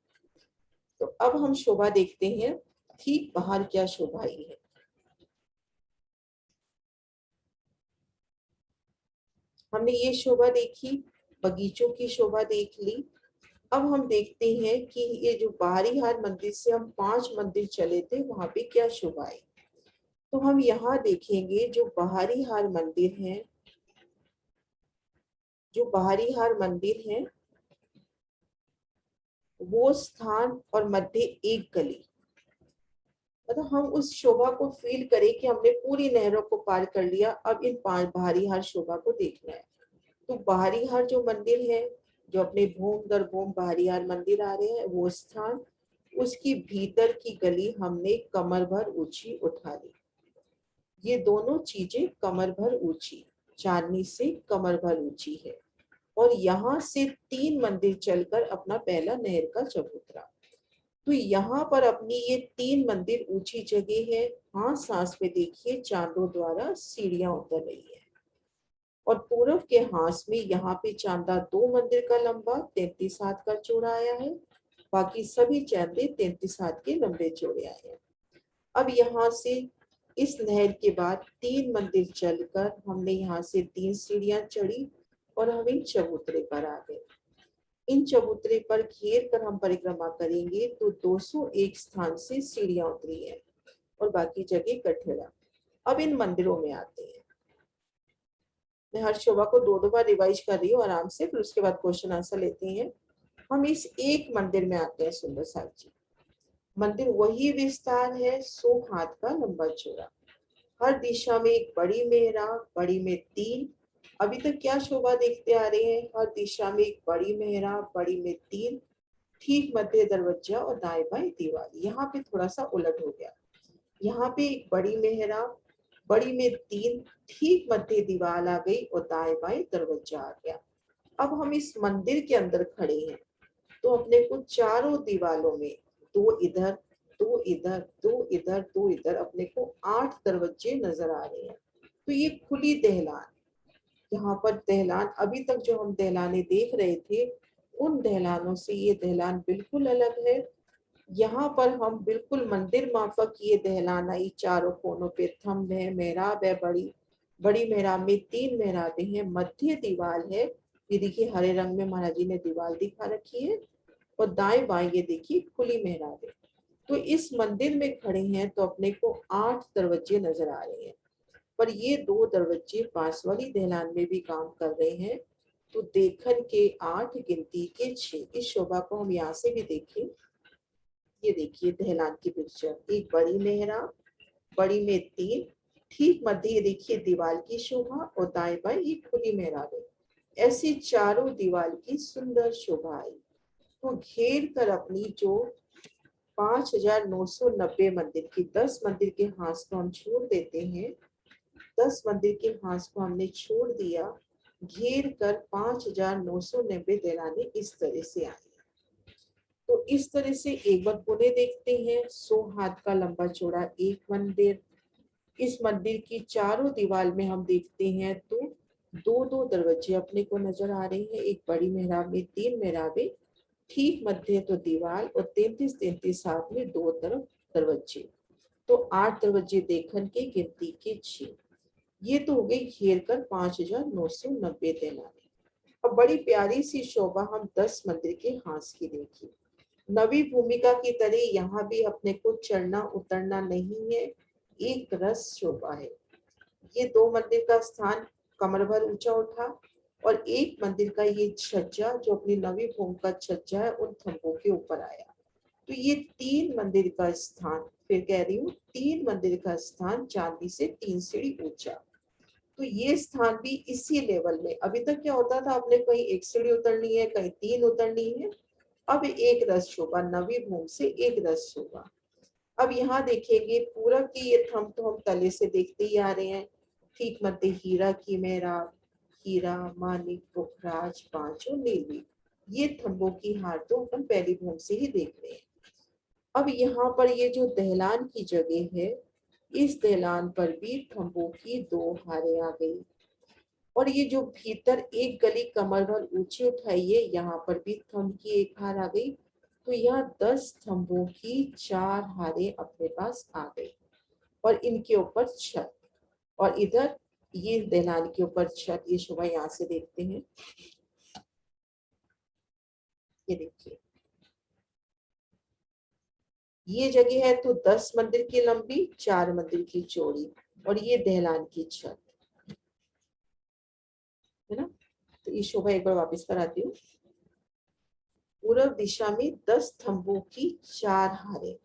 तो अब हम शोभा देखते हैं ठीक बाहर क्या शोभा आई है। हमने ये शोभा देखी, बगीचों की शोभा देख ली। अब हम देखते हैं कि ये जो बाहरी हार मंदिर से हम 5 मंदिर चले थे वहां पे क्या शोभा आई। तो हम यहाँ देखेंगे जो बाहरी हार मंदिर है, जो बाहरी हार मंदिर है वो स्थान और मध्य एक गली, मतलब हम उस शोभा को फील करें कि हमने पूरी नहरों को पार कर लिया। अब इन 5 बाहरी हार शोभा को देखना है। तो बाहरी हार जो मंदिर है, जो अपने भूम दर भूम बाहरी हार मंदिर आ रहे हैं, वो स्थान, उसकी भीतर की गली हमने कमर भर ऊंची उठा ली। ये दोनों चीजें कमर भर ऊंची, चांदनी से कमर भर ऊंची है। और यहाँ से 3 मंदिर चलकर अपना पहला नहर का चबूतरा। तो यहाँ पर अपनी ये 3 मंदिर ऊंची जगह है। हाँ, सांस में देखिए चांदों द्वारा सीढ़ियां उतर रही है। और पूर्व के हाथ में यहाँ पे चांदा 2 मंदिर का लंबा 33 हाथ का चौड़ा आया है, बाकी सभी चांदे 33 हाथ के लंबे चौड़े आए हैं। अब यहाँ से इस नहर के बाद 3 मंदिर चलकर हमने यहाँ से 3 सीढ़ियां चढ़ी और हम इन चबूतरे पर आ गए। इन चबूतरे पर घेर कर हम परिक्रमा करेंगे तो 201 स्थान से सीढ़ियां उतरी है और बाकी जगह कठेड़ा। अब इन मंदिरों में आते हैं। मैं हर शोभा को 2 बार रिवाइज कर रही हूँ आराम से, फिर उसके बाद क्वेश्चन आंसर लेते हैं। हम इस एक मंदिर में आते हैं सुंदर साथ जी। मंदिर वही विस्तार है 100 हाथ का लंबा चौड़ा, हर दिशा में एक बड़ी मेहराब, बड़ी में 3। अभी तक क्या शोभा देखते आ रहे हैं, हर दिशा में एक बड़ी मेहराब, बड़ी में 3, ठीक मध्य दरवाजा और दाएं बाएं दीवार। यहाँ पे थोड़ा सा उलट हो गया, यहाँ पे एक बड़ी मेहराब, बड़ी में 3, ठीक मध्य दीवार आ गई और दाएं बाएं दरवाजा आ गया। अब हम इस मंदिर के अंदर खड़े हैं, तो अपने को चारों दीवारों में 2 इधर, 2 इधर, 2 इधर, 2 इधर, अपने को 8 दरवाजे नजर आ रहे हैं। तो ये खुली दहलान, यहाँ पर दहलान, अभी तक जो हम दहलाने देख रहे थे उन दहलानों से ये दहलान बिल्कुल अलग है। यहाँ पर हम बिल्कुल मंदिर माफक ये दहलान आई, चारों कोनों पे थंब है, मेहराब है, बड़ी बड़ी मेहराब में 3 मेहराबें हैं, मध्य दीवार है, ये देखिए हरे रंग में महाराज जी ने दीवार दिखा रखी है, और दाएं बाएं ये देखिए खुली मेहराब है। तो इस मंदिर में खड़े हैं तो अपने को 8 दरवाजे नजर आ रहे हैं, पर ये 2 दरवाजे पास वाली दहलान में भी काम कर रहे हैं। तो देखन के 8, गिनती के 6। इस शोभा को हम यहाँ से भी देखें, ये देखिए दहलान की पिक्चर, एक बड़ी मेहराब, बड़ी में 3, ठीक मध्य ये देखिए दीवार की शोभा और दाएं बाएं ये खुली मेहराब है। ऐसी चारों दीवार की सुंदर शोभा आई। तो घेर कर अपनी जो 5990 मंदिर की 10 मंदिर के हाथ को हम छोड़ देते हैं, 10 मंदिर के हाथ को हमने छोड़ दिया, घेर कर 5990 दहलाने इस तरह से आई। तो इस तरह से एक बार पुणे देखते हैं। 100 हाथ का लंबा चौड़ा एक मंदिर, इस मंदिर की चारों दीवार में हम देखते हैं तो 2-2 दरवाजे अपने को नजर आ रहे हैं, एक बड़ी मेहराब में 3 मेहराबें, ठीक मध्य तो दीवार और 33-33 हाथ में 2 तरफ दरवाजे। तो 8 दरवाजे देखन के, गिनती के 6। ये तो हो गई घेर कर 5990 दहलाने। अब बड़ी प्यारी सी शोभा हम 10 मंदिर के हाथ की देखी। नवी भूमिका की तरह यहाँ भी अपने को चढ़ना उतरना नहीं है, एक रस शोभा है। ये 2 मंदिर का स्थान कमर भर ऊंचा उठा और एक मंदिर का ये छज्जा जो अपनी नवी भूमिका छज्जा है उन थंबों के ऊपर आया। तो ये 3 मंदिर का स्थान, फिर कह रही हूँ 3 मंदिर का स्थान चांदी से 3 सीढ़ी ऊंचा। तो ये स्थान भी इसी लेवल में, अभी तक क्या होता था आपने कहीं 1 सीढ़ी उतरनी है, कहीं 3 उतरनी है, अब एक रस शोभा, नवी भूमि से एक रस शोभा। अब यहाँ देखेंगे पूरब की ये थंब तो हम तले से देखते ही आ रहे हैं, ठीक मध्य हीरा की मेहराब, हीरा, मानिक, पुखराज, पांच और नीलवी, ये थंबों की हार तो अपन पहली भूमि से ही देख रहे हैं। अब यहाँ पर ये जो दहलान की जगह है, इस दहलान पर भी थंबों की 2 हारें आ गई, और ये जो भीतर एक गली कमर भर ऊंची उठाइए, यहाँ पर भी थंब की एक हार आ गई। तो यहाँ 10 थंबों की 4 हारें अपने पास आ गई, और इनके ऊपर छत, और इधर ये दहलान के ऊपर छत। ये शोभा यहाँ से देखते हैं, ये देखिए ये जगह है तो 10 मंदिर की लंबी, 4 मंदिर की चौड़ी, और ये दहलान की छत है ना। तो ये शोभा एक बार वापस कराती हूँ। पूर्व दिशा में 10 थंबों की 4 हारें,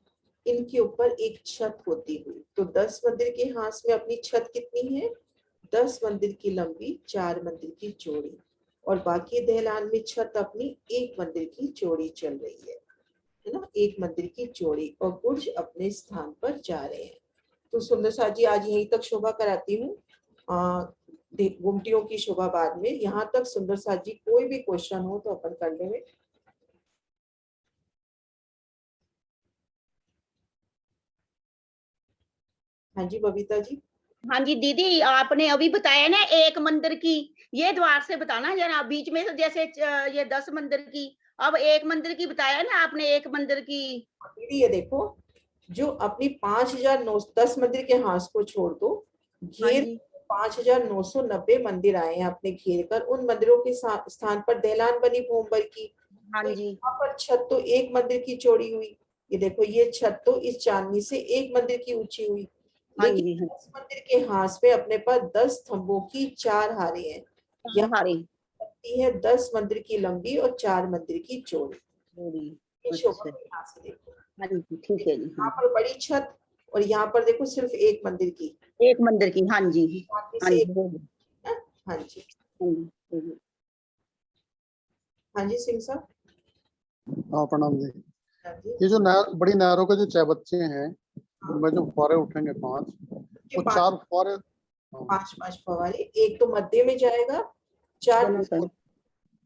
इनके ऊपर एक छत होती हुई। तो 10 मंदिर के हाथ में अपनी छत कितनी है, 10 मंदिर की लंबी, 4 मंदिर की चौड़ी, और बाकी दहलान में छत अपनी 1 मंदिर की चौड़ी चल रही है ना, 1 मंदिर की चौड़ी, और गुर्ज अपने स्थान पर जा रहे हैं। तो सुंदर सा जी आज यहीं तक शोभा कराती हूँ, गुमटियों की शोभा बाद में। यहाँ तक सुंदर सा जी कोई भी क्वेश्चन हो तो अपन कर लेंगे। हाँ जी बबीता जी। हाँ जी दीदी, आपने अभी बताया ना एक मंदिर की, ये द्वार से बताना जरा, बीच में तो जैसे ये 10 मंदिर की, अब एक मंदिर की बताया ना आपने, एक मंदिर की। दीदी ये देखो, जो अपनी 5910 मंदिर के हाथ को छोड़ दो, घेर 5990 मंदिर आए हैं अपने घेर कर, उन मंदिरों के स्थान पर दहलान बनी भूमभर की। हाँ तो जी, यहाँ पर छत तो 1 मंदिर की चौड़ी हुई, ये देखो ये छत तो इस चांदनी से 1 मंदिर की ऊंची हुई, हाँ लेकिन जी, 10 मंदिर के हाथ में अपने पास 10 थंबों की 4 हारें हैं। यहाँ है 10 मंदिर की लंबी और 4 मंदिर की चौड़ी। ये शोभा अच्छा, को यहाँ से देखो, हाँ जी, ठीक है जी, यहाँ पर बड़ी छत, और यहाँ पर देखो सिर्फ 1 मंदिर की, एक मंदिर की, हाँ जी, चांदी हाँ से जी, हाँ जी, हाँ जी, हाँ जी सिंह साहब। हाँ प्रणाम जी। हाँ जी, ये जो नहर, बड़ी नहरों के जो चहबच्चे हैं, उनमें जो फुहारे उठेंगे 5, ये वो 5 4 फुहारे। हाँ, 5 फवारे, एक तो मध्य में जाएगा, 4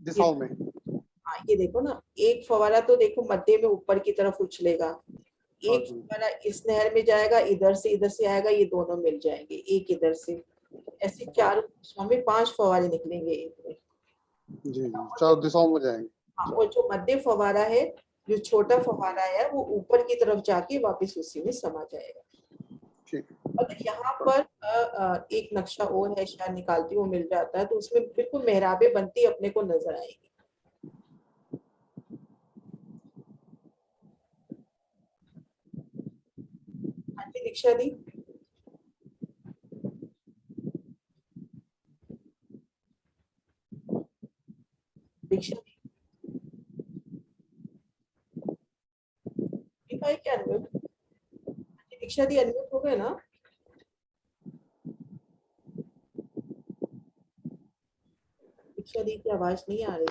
दिशाओं में। हाँ ये देखो ना, एक फवारा तो देखो मध्य में ऊपर की तरफ उछलेगा, हाँ एक जी, फवारा इस नहर में जाएगा, इधर से आएगा, ये दोनों मिल जाएंगे, एक इधर से, ऐसे 4 हमें 5 फवारे निकलेंगे एक में। जी 4 दिशाओं में जाएंगे। हाँ, और जो मध्य फवारा है, जो छोटा फवारा है, वो ऊपर की तरफ जाके वापस उसी में समा जाएगा। ठीक है। अगर यहाँ पर एक नक्शा और है, शायद निकालती हूँ मिल जाता है, तो उसमें बिल्कुल मेहराबें बनती अपने को नजर आएगी। हाँ जी दीक्षा दी, दीक्षा दी भाई क्या अनम्यूट, दीक्षा दी अनम्यूट हो गए ना? दीक्षा दी की आवाज नहीं आ रही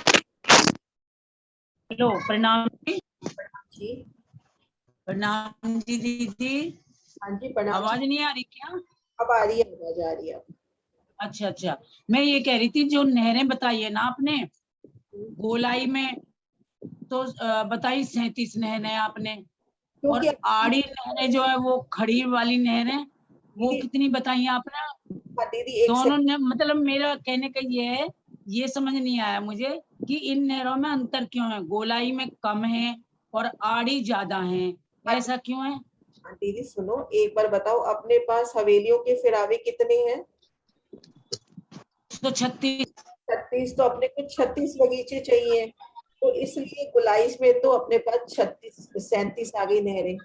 हेलो, प्रणाम जी। प्रणाम जी दीदी। हाँ जी प्रणाम आवाज जी, नहीं आ रही क्या? अब आ रही है, आवाज आ रही है अब। अच्छा अच्छा, मैं ये कह रही थी जो नहरें बताई है ना आपने गोलाई में, तो बताई 37 नहरें आपने, और क्योंकि आड़ी नहरें जो है वो खड़ी वाली नहरें, वो दीदी, कितनी बताई आपने? हाँ दीदी एक दोनों सेकंड, ने, मतलब मेरा कहने का ये है, ये समझ नहीं आया मुझे कि इन नहरों में अंतर क्यों है, गोलाई में कम है और आड़ी ज्यादा है, ऐसा क्यों है? हाँ दीदी सुनो, एक बार बताओ, अपने पास हवेलियों के फिरावे कितने हैं? तो 36। 36, तो अपने को 36 बगीचे चाहिए, तो इसलिए गोलाई में तो अपने पास 37 आ गई नहरें।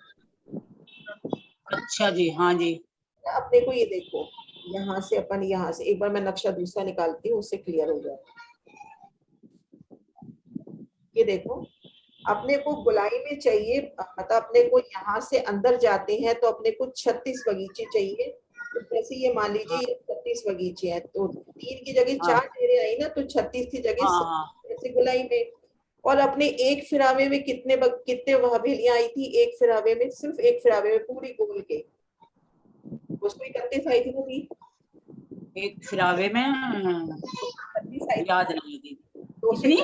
अच्छा जी, हाँ जी। अपने को ये देखो, यहाँ से अपन, यहाँ से एक बार मैं नक्शा दूसरा निकालती हूँ, उससे क्लियर हो जाए। ये देखो, अपने को गोलाई में चाहिए, मतलब अपने को यहाँ से अंदर जाते हैं तो अपने को 36 बगीचे चाहिए। तो जैसे ये मान लीजिए हाँ ये 36 बगीचे हैं, तो 3 की जगह हाँ 4 नहरें आई ना, तो 36 की जगह हाँ 37 ऐसे गोलाई में। और अपने एक फिरावे में कितने हवेलियां आई थी? एक फिरावे में, सिर्फ एक फिरावे में पूरी गोल के, उसको 31 आई थी ना भी, एक फिरावे में 36 आई थी, याद नहीं दीदी। कितनी?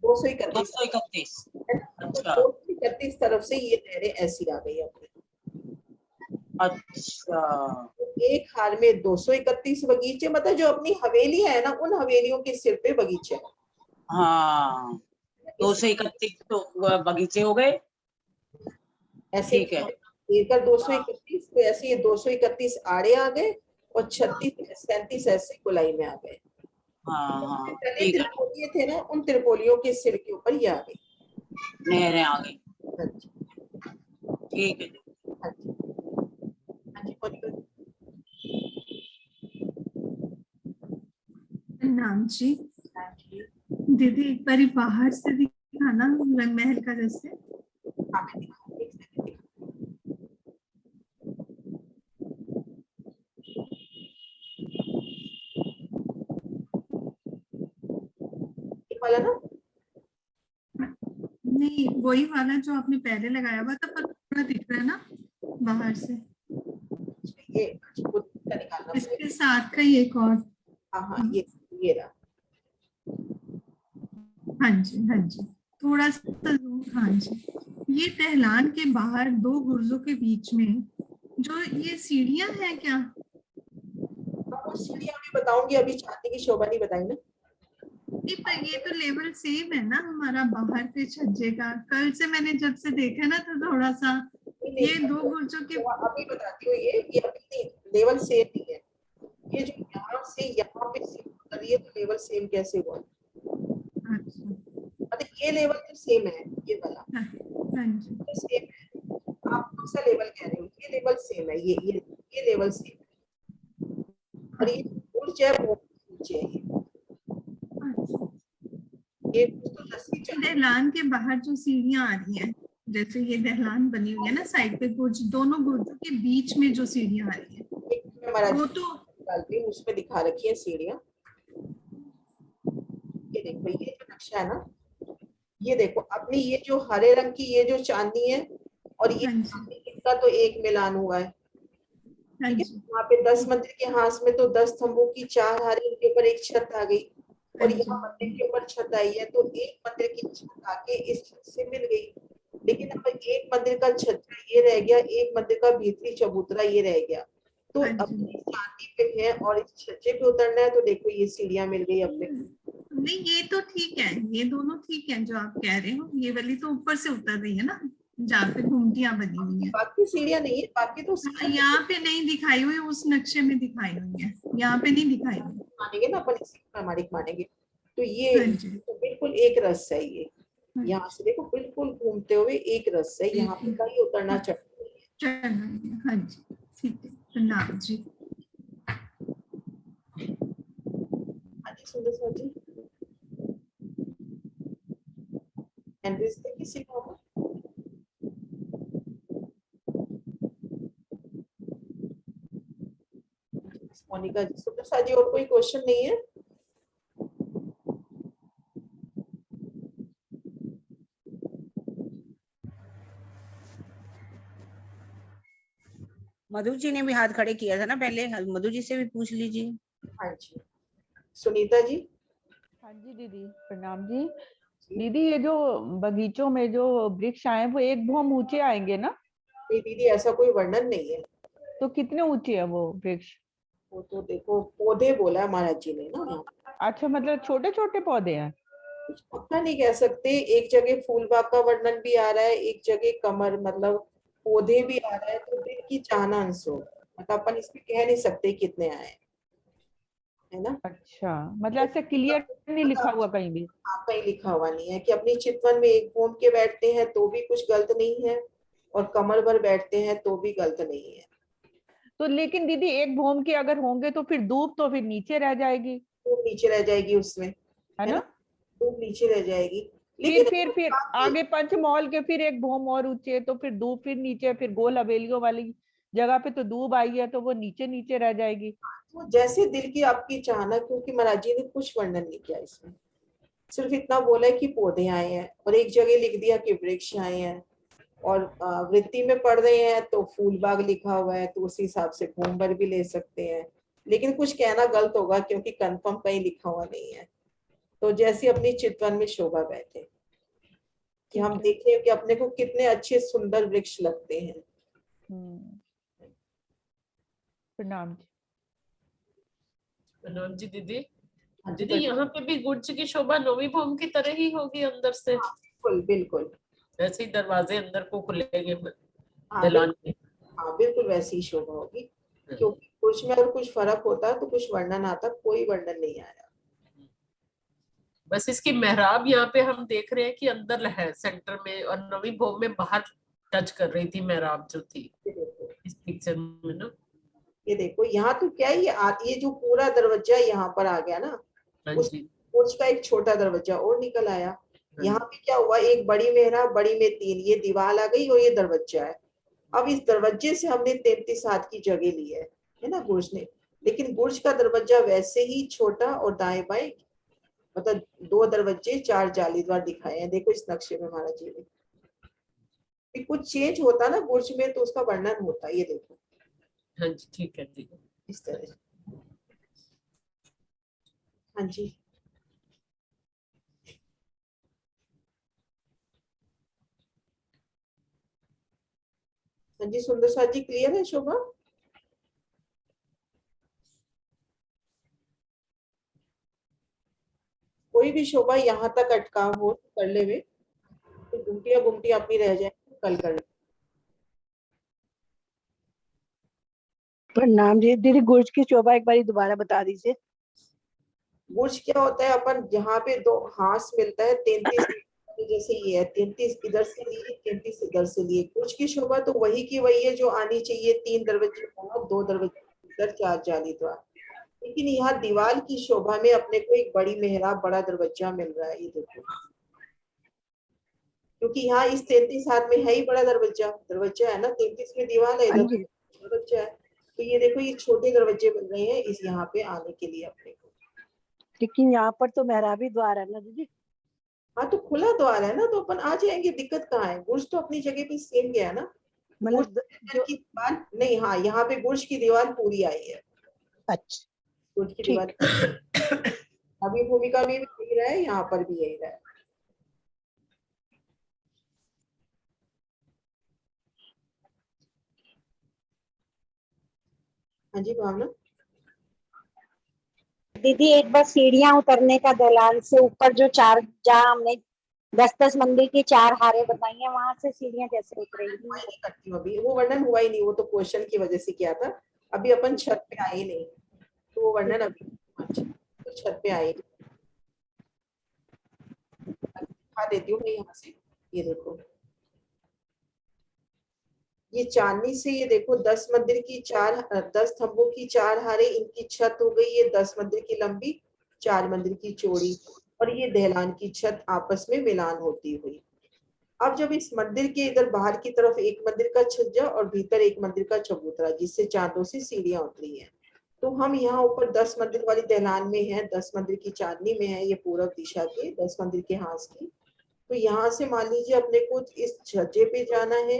231, 231 231। है ना? तो अच्छा 231 तरफ से ये नहरें ऐसी आ गई अपनी। अच्छा। एक हार में 231 बगीचे, मतलब जो अपनी हवेलियां है ना, उन हवेलियों के सिर पे बगीचे हैं। हाँ, इस 231 तो बगीचे हो गए। ऐसे ठीक है। मिलकर 231, तो ऐसे ये 231 आड़े आ गए, और 36 37 ऐसे गोलाई में आ गए। हाँ हाँ पहले ठीक है, त्रिपोलिये थे ना, उन त्रिपोलियों के सिर के ऊपर ये आ गई। नहरें आ गई। हाँ जी, ठीक है। हाँ जी, हाँ जी मोनिका जी। नाम जी, हाँ जी, दीदी एक बारी बाहर से दिखाना महल का जैसे। हाँ मैं दिखाऊंगी, एक सेकंड दिखाऊंगी। ये वाला ना, नहीं, वही वाला जो आपने पहले लगाया हुआ था, पर थोड़ा दिख रहा है ना बाहर से। ये वो दूसरा निकालना पड़ेगा। इसके साथ का ही एक और। हाँ हाँ, ये रहा। हाँ जी, हाँ जी, थोड़ा सा हाँ जी। ये टहलान के बाहर 2 गुर्जों के बीच में जो ये सीढ़ियां हैं क्या? हाँ, वो सीढ़ियाँ मैं बताऊंगी, अभी चांदनी की शोभा नहीं बताई ना। नहीं, पर ये तो लेवल सेम है ना हमारा बाहर के छज्जे का। कल से मैंने जब से देखा ना, तो थोड़ा सा नहीं, ये 2 गुर्जों के। तो अभी बताती हूँ, ये अभी नहीं, लेवल सेम नहीं है। ये जो यहाँ से यहाँ पे सेम कर रही है, तो लेवल सेम कैसे हुआ? अच्छा, मतलब ये लेवल तो सेम है, ये वाला हाँ हाँ जी, तो सेम है। आप कौन सा लेवल कह रहे हो? ये लेवल सेम है, ये लेवल सेम है, और ये ऊंच है, वो नीचे है। अच्छा। ये कुछ तो 10वीं चढ़ाई दहलान के बाहर जो सीढ़ियां आ रही हैं, जैसे ये दहलान बनी हुई है ना साइड पे, कुछ दोनों गुर्जों के बीच में जो सीढ़ियां आ रही हैं, में महाराज वो तो डालती हूँ, उसमें दिखा रखी है सीढ़ियाँ। ये देखो, ये जो नक्शा है ना, ये देखो अपनी ये जो हरे रंग की ये जो चांदनी है और ये हाँ जी, चांदनी, इनका तो एक मिलान हुआ है। हाँ ठीक है, जी, यहाँ पे 10 मंदिर के हाथ में तो 10 स्तंभों की 4 हारे, इनके ऊपर एक छत आ गई हाँ और जी, यहाँ मंदिर के ऊपर छत आई है, तो एक मंदिर की छत आके इस छत से मिल गई। लेकिन अब एक मंदिर का छज्जा ये रह गया, एक मंदिर का भीतरी चबूतरा ये रह गया। तो हाँ जी। अपनी चांदी पे है और इस छज्जे पे उतरना है, तो देखो ये सीढ़ियां मिल गई अपने। नहीं, ये तो ठीक है, ये दोनों ठीक है जो आप कह रहे हो। ये वाली तो ऊपर से उतर रही है ना, जहाँ पे घुमटियां बनी हुई है। बाकी सीढ़ियां नहीं है, बाकी तो हाँ, यहाँ पे नहीं दिखाई हुई, उस नक्शे में दिखाई हुई है, यहाँ पे नहीं दिखाई हुई। मानेंगे ना अपन, इसी को प्रामाणिक मानेंगे। तो ये हाँ जी, तो बिल्कुल एक रस है ये, हाँ यहाँ जी, से देखो बिल्कुल घूमते हुए एक रस है, यहाँ पे कहीं उतरना चढ़ना नहीं है। चलो, हाँ जी, ठीक है, प्रणाम जी। हाँ जी सुंदर सर जी, एंड्रिस थे किसी को? मोनिका जी, सुंदर सर जी, और कोई क्वेश्चन नहीं है? मधु जी ने भी हाथ खड़े किया था ना पहले, मधु जी से भी पूछ लीजिए। हाँ जी, सुनीता जी। हाँ जी दीदी, प्रणाम जी। जी दीदी ये जो बगीचों में जो वृक्ष आए हैं वो एक भौम ऊंचे आएंगे ना? नहीं दीदी, ऐसा कोई वर्णन नहीं है। तो कितने ऊंचे है वो वृक्ष? वो तो देखो पौधे बोला है महाराज जी ने ना यहाँ। अच्छा, मतलब छोटे छोटे पौधे हैं। कुछ पक्का नहीं कह सकते, एक जगह फूल बाग का वर्णन भी आ रहा है, एक जगह कमर मतलब पौधे भी आ रहा है, तो दिल की चाहना अंश हो, मतलब अपन इसमें कह नहीं सकते कितने आए, है ना। अच्छा, मतलब ऐसे क्लियर नहीं लिखा हुआ कहीं भी? हाँ, कहीं लिखा हुआ नहीं है कि अपनी चितवन में एक घूम के बैठते हैं तो भी कुछ गलत नहीं है, और कमर भर बैठते हैं तो भी गलत नहीं है। तो लेकिन दीदी एक भौम के अगर होंगे तो फिर धूप तो फिर नीचे रह जाएगी, धूप नीचे रह जाएगी उसमें, है है ना, ना? धूप नीचे रह जाएगी। फिर लेकिन फिर फिर आगे पंचमहल के फिर एक भौम और ऊंचे, तो फिर धूप फिर नीचे, फिर गोल हवेलियों वाली जगह पे तो धूप आई है तो वो नीचे नीचे रह जाएगी। वो जैसे दिल की आपकी चाहना, क्योंकि महाराज जी ने कुछ वर्णन नहीं किया इसमें, सिर्फ इतना बोला है कि पौधे आए हैं, और एक जगह लिख दिया कि वृक्ष आए हैं, और वृत्ति में पढ़ रहे हैं तो फूल बाग लिखा हुआ है, तो उस हिसाब से घूमभर भी ले सकते हैं। लेकिन कुछ कहना गलत होगा क्योंकि कंफर्म कहीं लिखा हुआ नहीं है। तो जैसे अपनी चितवन में शोभा बैठे कि हम ठीक है। देखें कि अपने को कितने अच्छे सुंदर वृक्ष लगते हैं। प्रणाम जी। मनोज जी दीदी, हाँ जी, दीदी यहाँ पे भी गुर्ज की शोभा नौवीं भौम की तरह ही होगी अंदर से? बिल्कुल बिल्कुल। ऐसे ही दरवाजे अंदर को खुलेंगे हाँ ढलान के? हाँ बिल्कुल वैसी ही शोभा होगी, क्योंकि कुछ में अगर कुछ फर्क होता तो कुछ वर्णन आता, कोई वर्णन नहीं आया। बस इसकी मेहराब यहाँ पे हम देख रहे हैं कि अंदर है सेंटर में, और नौवीं भौम में बाहर टच कर रही थी मेहराब जो थी ये देखो, इस पिक्चर में ना। ये देखो यहाँ तो क्या है, ये जो पूरा दरवाजा यहाँ पर आ गया ना, हाँ उस जी, कुछ का एक छोटा दरवाजा और निकल आया। हाँ यहाँ पे क्या हुआ, एक बड़ी मेहराब, बड़ी में 3, ये दीवार आ गई और ये दरवाजा है। अब इस दरवाजे से हमने 33 हाथ की जगह ली है ना बुर्ज ने, लेकिन बुर्ज का दरवाजा वैसे ही छोटा, और दाएं बाएं मतलब 2 दरवाजे 4 जाली द्वार दिखाए हैं, देखो इस नक्शे में महाराज जी ने। कि कुछ चेंज होता ना बुर्ज में तो उसका वर्णन होता, ये देखो हाँ जी, ठीक है दीदी। इस तरह। हाँ जी, हाँ जी सुंदर साथ जी, क्लियर है शोभा? कोई भी शोभा यहाँ तक अटकाव हो तो कर ले वे, तो गुमटियां गुमटियां अपनी रह जाए, कल कर ले। प्रणाम जी दीदी, गुर्ज की शोभा एक बार दोबारा बता दीजिए। बुर्ज क्या होता है, अपन जहाँ पे 2 हाथ मिलता है 33, जैसे ये है 33 इधर से लिए 33 इधर से लिए, बुर्ज की शोभा तो वही की वही है जो आनी चाहिए, 3 दरवाजे बाहर 2 दरवाजे इधर 4 जाली द्वार। लेकिन यहाँ दीवार की शोभा में अपने को एक बड़ी मेहराब बड़ा दरवाजा मिल रहा है, ये देखो, क्योंकि यहाँ इस 33 हाथ में है ही बड़ा दरवाजा, दरवाजा है ना, 33 में दीवार है, हाँ इधर जी, दरवाजा है। तो ये देखो ये छोटे दरवाजे बन रहे हैं इस यहाँ पे आने के लिए अपने को। लेकिन यहाँ पर तो मेहराबी द्वार है ना दीदी। हाँ तो खुला द्वार है ना, तो अपन आ जाएंगे, दिक्कत कहाँ है? बुर्ज तो अपनी जगह पे सेम गया ना। मतलब बुर्ज की दीवार नहीं, हाँ यहाँ पे बुर्ज की दीवार पूरी आई है। अच्छा बुर्ज की ठीक। दीवार अभी भूमिका में भी यही रहा है, यहाँ पर भी यही रहा है। हाँ जी भावना। दीदी एक बार सीढ़ियां उतरने का दलान से ऊपर जो चार, जहाँ हमने 10-10 मंदिर की 4 हारे बताई हैं, वहां से सीढ़ियां कैसे उतरेंगी? मैं नहीं करती हूँ अभी, वो वर्णन हुआ ही नहीं, वो तो क्वेश्चन की वजह से किया था। अभी अपन छत पे आए नहीं, तो वो वर्णन अभी तो छत पे आए। दिखा देती हूँ मैं यहाँ से, ये देखो, ये चांदनी से, ये देखो 10 मंदिर की 10 थंबों की 4 हारे, इनकी छत हो गई ये 10 मंदिर की लंबी, 4 मंदिर की चौड़ी, और ये दहलान की छत आपस में मिलान होती हुई। अब जब इस मंदिर के इधर बाहर की तरफ एक मंदिर का छज्जा और भीतर एक मंदिर का चबूतरा, जिससे चांदों से सीढ़ियां उतरी हैं, तो हम यहाँ ऊपर 10 मंदिर वाली दहलान में है, 10 मंदिर की चांदनी में है, ये पूर्व दिशा के 10 मंदिर के हाथ की। तो यहाँ से मान लीजिए अपने को इस छज्जे पे जाना है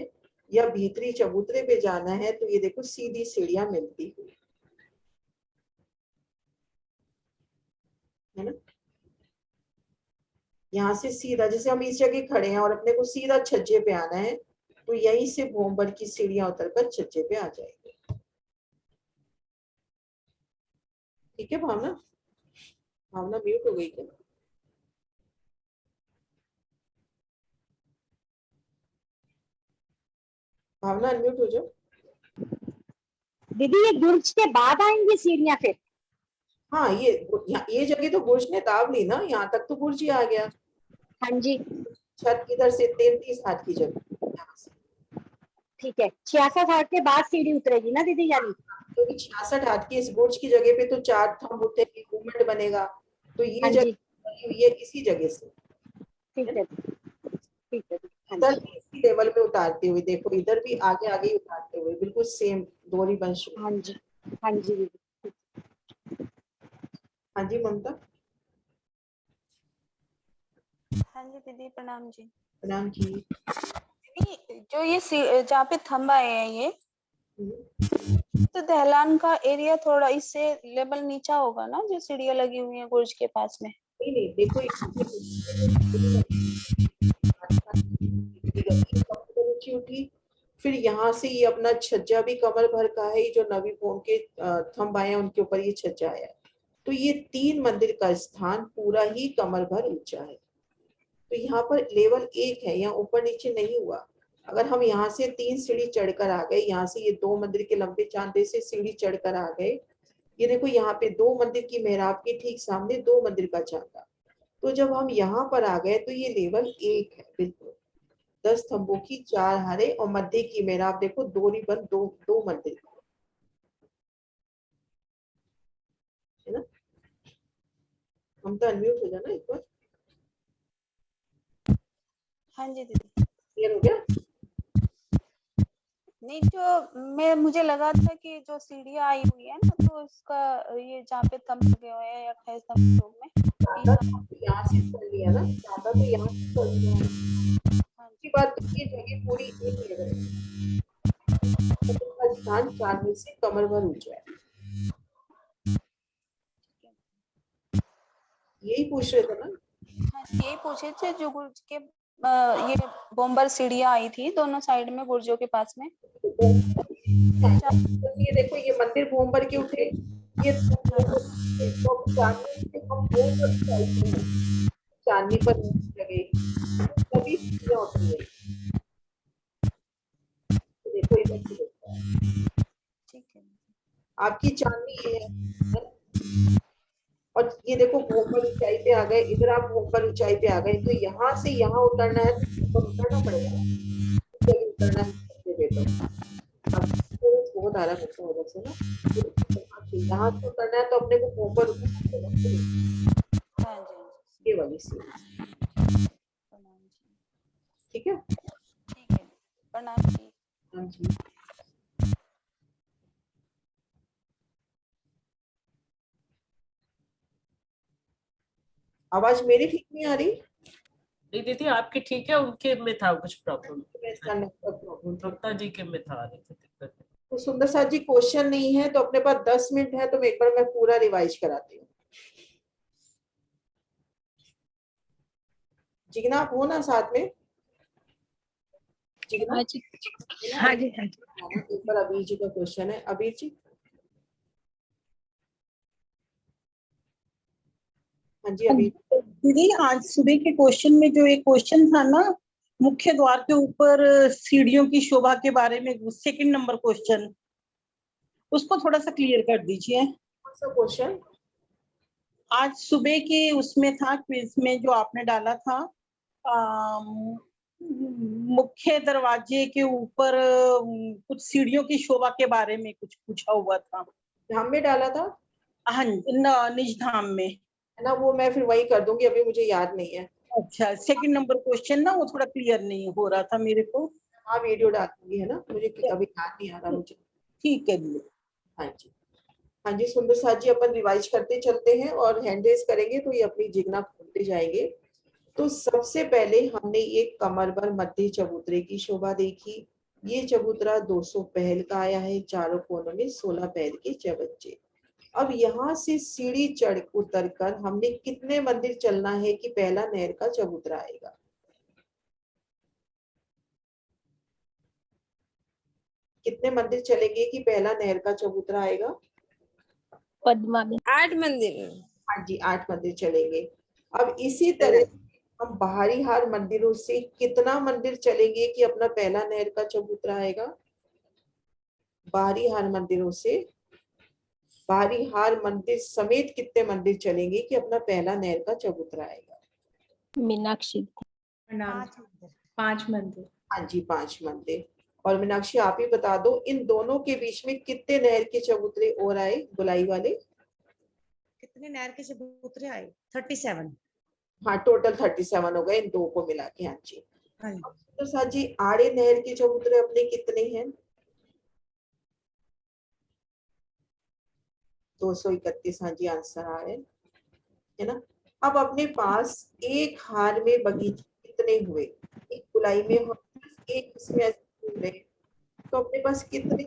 या भीतरी चबूतरे पे जाना है, तो ये देखो सीधी सीढ़ियां मिलती हुई है ना। यहाँ से सीधा, जैसे हम इस जगह खड़े हैं और अपने को सीधा छज्जे पे आना है, तो यहीं से भोंबर की सीढ़ियां उतरकर छज्जे पे आ जाएंगे। ठीक है भावना? भावना म्यूट हो गई क्या? भावना अनम्यूट हो जाओ। दीदी ये गुर्ज के बाद आएंगी सीढ़ियां फिर? हाँ ये जगह तो बुर्ज ने दाब ली ना, यहाँ तक तो बुर्ज ही आ गया। हाँ जी छत इधर से 33 हाथ की जगह यहाँ से। ठीक है, 66 हाथ के बाद सीढ़ी उतरेगी ना दीदी यानी? क्योंकि 66 हाथ की इस बुर्ज की जगह पे तो 4 थंब होते हैं, मूवमेंट बनेगा, तो ये हाँ जी जगह बनी हुई है इसी जगह से। ठीक है ठीक है। हाँ इधर जी भी इसी लेवल पे उतारते हुए देखो, इधर भी आगे आगे ही उतारते हुए बिल्कुल सेम दोहरी वंश में। हाँ जी हाँ जी दीदी। हाँ जी ममता। हाँ जी दीदी प्रणाम जी। प्रणाम जी। दीदी जो ये जहाँ पे थंब आए हैं ये, तो दहलान का एरिया थोड़ा इससे लेवल नीचा होगा ना, जो सीढ़ियाँ लगी हुई हैं गुर्ज के पास में? नहीं नहीं देखो, ऊंची उठी, फिर यहाँ से ये अपना छज्जा भी कमर भर का है, ये जो नवी भोम के थंब आए हैं उनके ऊपर ये छज्जा आया है, तो ये 3 मंदिर का स्थान पूरा ही कमर भर ऊंचा है। तो यहाँ पर लेवल 1 है, यहाँ ऊपर नीचे नहीं हुआ। अगर हम यहाँ से 3 सीढ़ी चढ़कर आ गए, यहाँ से ये 2 मंदिर के लंबे चांदे से सीढ़ी चढ़कर आ गए, ये देखो यहाँ पे 2 मंदिर की मेहराब के ठीक सामने 2 मंदिर का चांदा, तो जब हम यहाँ पर आ गए तो ये लेवल 1 है बिल्कुल। 10 स्तंभों की 4 हारे और मध्य की मेहराब देखो दोहरी बंद, दो मंदिर है ना। हम तो अनम्यूट हो जाना एक बार। हाँ जी दीदी। क्लियर हो गया? नहीं, जो मुझे लगा था कि जो सीढ़ियाँ आई हुई है ना, तो उसका ये जहाँ पे थंब लगे हुए हैं 28 थंब में, यहाँ से कर लिया ना, ज्यादा तो यहाँ से कर लिया। की बात तो ये जगह पूरी एक लेवल का स्थान चांदनी से कमर भर ऊंचा है। यही पूछ रहे थे ना? हाँ यही पूछे थे, जो गुर्ज के ये बोम्बर सीढ़ियाँ आई थी दोनों साइड में गुर्जों के पास में। ये देखो ये मंदिर भोंबर के उठे, ये चांदनी पर लगे तभी होती है। देखो इधर से देखो, ठीक है आपकी चांदनी ये है और ये देखो भोंपर ऊंचाई पे आ गए, इधर आप भोंपर ऊंचाई पे आ गए, तो यहाँ से यहाँ उतरना है तो उतरना पड़ेगा, उतरना है। अब बहुत आ रहा है मुझको उधर से ना, यहाँ से उतरना है तो अपने को भोंपर उतरना पड़ेगा, ये वाली सीढ़ी। ठीक है? ठीक है, प्रणाम जी। हाँ जी। आवाज मेरी ठीक नहीं आ रही? नहीं दीदी आपकी ठीक है, उनके में था कुछ प्रॉब्लम, प्रॉब्लम ममता जी के में था आ रही थी दिक्कत। तो सुंदर साथ जी क्वेश्चन नहीं है तो अपने पास 10 मिनट है, तो एक बार मैं पूरा रिवाइज कराती हूँ। जिगना आप हो ना साथ में? जिगना हाँ जी हाँ जी हाँ जी। एक बार अबीर जी का क्वेश्चन है। अबीर जी हाँ जी अबीर। दीदी आज सुबह के क्वेश्चन में जो एक क्वेश्चन था ना, मुख्य द्वार के ऊपर सीढ़ियों की शोभा के बारे में, 2nd नंबर क्वेश्चन, उसको थोड़ा सा क्लियर कर दीजिए। कौन सा क्वेश्चन? आज सुबह के उसमें था क्विज में जो आपने डाला था, मुख्य दरवाजे के ऊपर कुछ सीढ़ियों की शोभा के बारे में कुछ पूछा हुआ था। धाम में डाला था? हाँ निज धाम में है ना, वो मैं फिर वही कर दूंगी, अभी मुझे याद नहीं है। अच्छा 2nd नंबर क्वेश्चन ना, वो थोड़ा क्लियर नहीं हो रहा था मेरे को। हाँ वीडियो डाल दूंगी, है ना, मुझे अभी याद नहीं आ रहा मुझे। ठीक है जी। हाँ जी हाँ जी सुंदर साथ जी, अपन रिवाइज करते चलते हैं और हैंड रेज करेंगे तो ये अपनी जिगना खोलते जाएंगे। तो सबसे पहले हमने एक कमर पर मध्य चबूतरे की शोभा देखी। ये चबूतरा 200 पहल का आया है, चारों कोनों में 16 पहल के चबच्चे। अब यहाँ से सीढ़ी चढ़ उतर कर हमने कितने मंदिर चलना है कि पहला नहर का चबूतरा आएगा? कितने मंदिर चलेंगे कि पहला नहर का चबूतरा आएगा? पद्मा में 8 मंदिर। हाँ जी 8 मंदिर चलेंगे। अब इसी तरह हम बाहरी हार मंदिरों से कितना मंदिर चलेंगे कि अपना पहला नहर का चबूतरा आएगा? बाहरी हार मंदिरों से, बाहरी हार मंदिर समेत कितने मंदिर चलेंगे कि अपना पहला नहर का चबूतरा आएगा? मीनाक्षी 5 मंदिर। हाँ जी 5 मंदिर। और मीनाक्षी आप ही बता दो, इन दोनों के बीच में कितने नहर के चबूतरे और आए गोलाई वाले? कितने नहर के चबूतरे आए? 37। हाँ टोटल 37 हो गए इन दो को मिला के। हाँ जी हाँ जी। तो साथ जी आड़े नहर के चबूतरे अपने कितने हैं? 231। हाँ जी आंसर आ रहे है ना। अब अपने पास एक हार में बगीचे कितने हुए? एक गुलाई में हम एक इसमें ऐसे हुए, तो अपने पास कितने?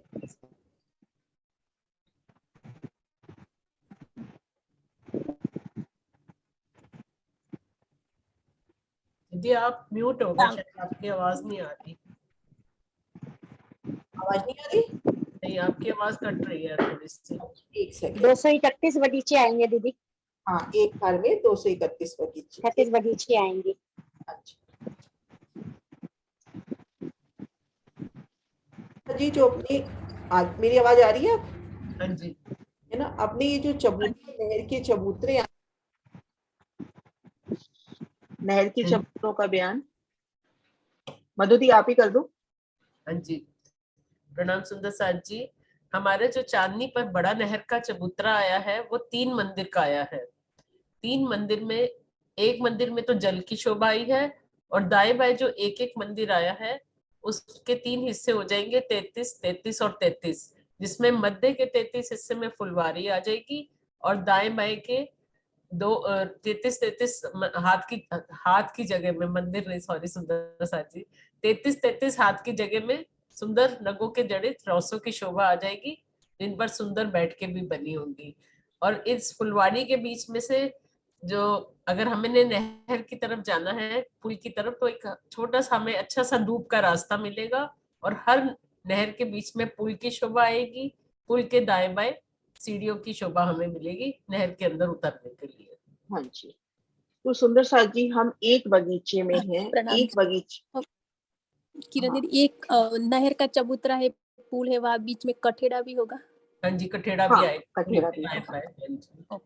दीदी आप म्यूट हो गए शायद, आपकी आवाज नहीं आ रही। आवाज नहीं आ रही? नहीं आपकी आवाज कट रही है थोड़ी सी। एक सेकंड। 231 बगीचे आएंगे दीदी। हाँ एक हार में 231 बगीचे। 36 बगीचे आएंगे। अच्छा जी जो अपनी मेरी आवाज आ रही है? हाँ जी है ना। अपने ये जो चबूतरे नहर के चबूतरे, नहर के चबूतरों का बयान मधुदी आप ही कर दो। हाँ जी प्रणाम सुंदर साथ जी। हमारे जो चांदनी पर बड़ा नहर का चबूतरा आया है वो 3 मंदिर का आया है। 3 मंदिर में एक मंदिर में तो जल की शोभा आई है, और दाएं बाएं जो एक एक मंदिर आया है उसके 3 हिस्से हो जाएंगे, 33, 33 और 33, जिसमें मध्य के 33 हिस्से में फुलवारी आ जाएगी और दाएं बाएं के 33 हाथ की जगह में मंदिर नहीं, सॉरी सुंदर साथ जी, 33 हाथ की जगह में सुंदर नगों के जड़ित रौसों की शोभा आ जाएगी, जिन पर सुंदर बैठकें भी बनी होंगी। और इस फुलवारी के बीच में से जो अगर हमें नहर की तरफ जाना है पुल की तरफ, तो एक छोटा सा हमें अच्छा सा धूप का रास्ता मिलेगा और हर नहर के बीच में पुल की शोभा आएगी। पुल के दाएं बाएं सीढ़ियों की शोभा हमें मिलेगी नहर के अंदर उतरने के लिए। हाँ जी तो सुंदर साथ जी हम एक बगीचे में हैं। एक बगीचे किरण दीदी, एक नहर का चबूतरा है, पुल है, वहाँ बीच में कठेड़ा भी होगा। हाँ जी कठेड़ा हाँ, भी आएगा। कठेड़ा भी होगा।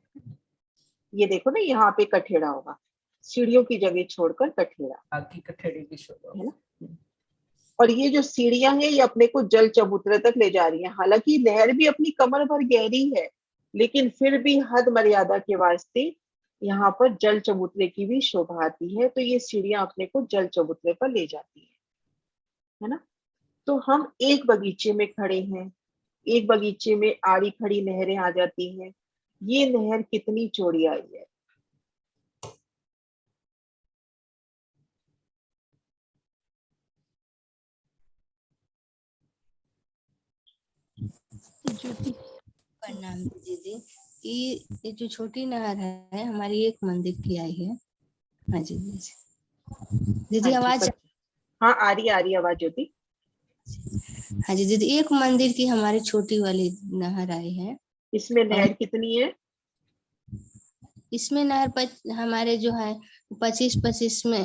ये देखो ना यहाँ पे कठेड़ा होगा, सीढ़ियों की जगह छोड़कर कठेड़ा, बाकी कठेड़े की शोभा है ना। और ये जो सीढ़ियां हैं ये अपने को जल चबूतरे तक ले जा रही हैं। हालांकि नहर भी अपनी कमर भर गहरी है, लेकिन फिर भी हद मर्यादा के वास्ते यहाँ पर जल चबूतरे की भी शोभा आती है। तो ये सीढ़ियां अपने को जल चबूतरे पर ले जाती है ना। तो हम एक बगीचे में खड़े हैं, एक बगीचे में आड़ी खड़ी नहरें आ जाती हैं। ये नहर कितनी चौड़ी आई है? ज्योति। प्रणाम दीदी। ये जो छोटी नहर है हमारी एक मंदिर की आई है। हाँ जी दीदी आवाज। हाँ आ रही आवाज ज्योति। हाँ जी दीदी, एक मंदिर की हमारी छोटी वाली नहर आई है। इसमें नहर कितनी है? इसमें नहर हमारे जो है 25 में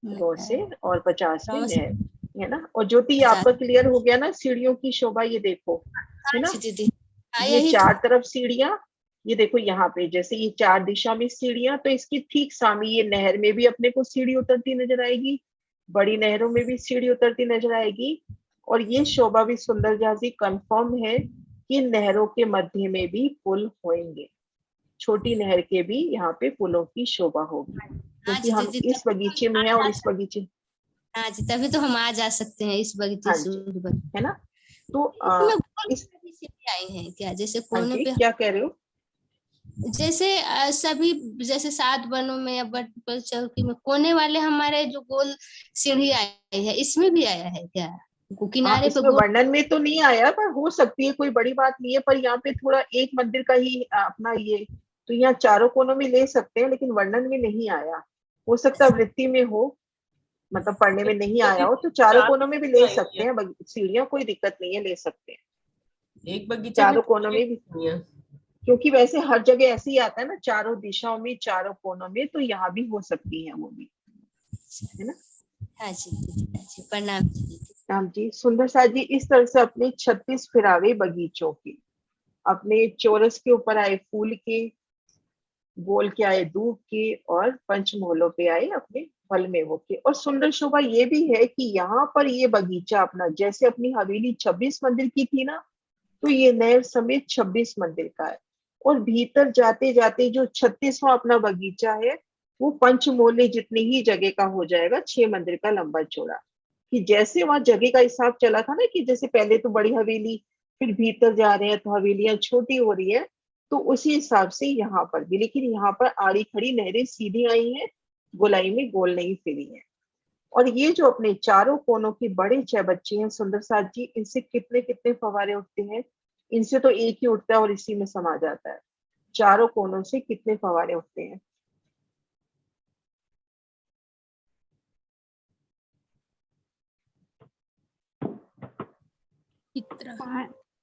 रोड से और 50 में नहर है ना। और ज्योति 50 आपका क्लियर हो गया ना सीढ़ियों की शोभा? ये देखो है ना दीदी। ये चार तरफ सीढ़ियां, ये देखो यहाँ पे जैसे ये चार दिशा में सीढ़ियां, तो इसकी ठीक सामने ये नहर में भी अपने को सीढ़ी उतरती नजर आएगी, बड़ी नहरों में भी सीढ़ी उतरती नजर आएगी। और ये शोभा भी सुंदर जहाजी कंफर्म है कि नहरों के मध्य में भी पुल होंगे, छोटी नहर के भी यहाँ पे पुलों की शोभा होगी, क्योंकि हम इस बगीचे में है और इस बगीचे। हाँ जी तभी तो हम आ जा सकते हैं इस बगीचे से, है ना। तो इस आई हैं क्या, जैसे कोने पे क्या कह रहे हो? जैसे सभी जैसे 7 वनों में या बट चौकी में कोने वाले हमारे जो गोल सीढ़ी आई है, इसमें भी आया है क्या? किनारे पे वर्णन में तो नहीं आया, पर हो सकती है, कोई बड़ी बात नहीं है। पर यहाँ पे थोड़ा एक मंदिर का ही अपना ये, तो यहाँ चारों कोनों में ले सकते हैं, लेकिन वर्णन में नहीं आया। हो सकता है वृत्ति में हो, मतलब पढ़ने में नहीं आया हो, तो चारों कोनों में भी ले सकते हैं सीढ़ियां, कोई दिक्कत नहीं है, ले सकते हैं एक बगीचे चारों कोनों में भी, क्योंकि वैसे हर जगह ऐसे ही आता है ना, चारों दिशाओं में चारों कोनों में, तो यहाँ भी हो सकती है वो भी, है ना। हाँ जी प्रणाम राम जी। सुंदर सा जी इस तरह से अपने 36 फिरावे बगीचों के, अपने चौरस के ऊपर आए फूल के, गोल के आए दूब के, और पंचमोहलों पे आए अपने फल मेवों के। और सुंदर शोभा ये भी है कि यहाँ पर ये बगीचा अपना, जैसे अपनी हवेली 26 मंदिर की थी ना, तो ये नहर समेत 26 मंदिर का है। और भीतर जाते जाते जो 36वां अपना बगीचा है, वो पंचमोहले जितनी ही जगह का हो जाएगा, 6 मंदिर का लंबा चौड़ा। कि जैसे वहां जगह का हिसाब चला था ना, कि जैसे पहले तो बड़ी हवेली, फिर भीतर जा रहे हैं तो हवेलियां छोटी हो रही है, तो उसी हिसाब से यहाँ पर भी। लेकिन यहाँ पर आड़ी खड़ी नहरें सीधी आई हैं, गोलाई में गोल नहीं फिरी है। और ये जो अपने चारों कोनों के बड़े चौबच्चे हैं सुंदर साथ जी, इनसे कितने कितने फवारे उठते हैं। इनसे तो एक ही उठता है और इसी में समा जाता है। चारों कोनों से कितने फवारे उठते हैं।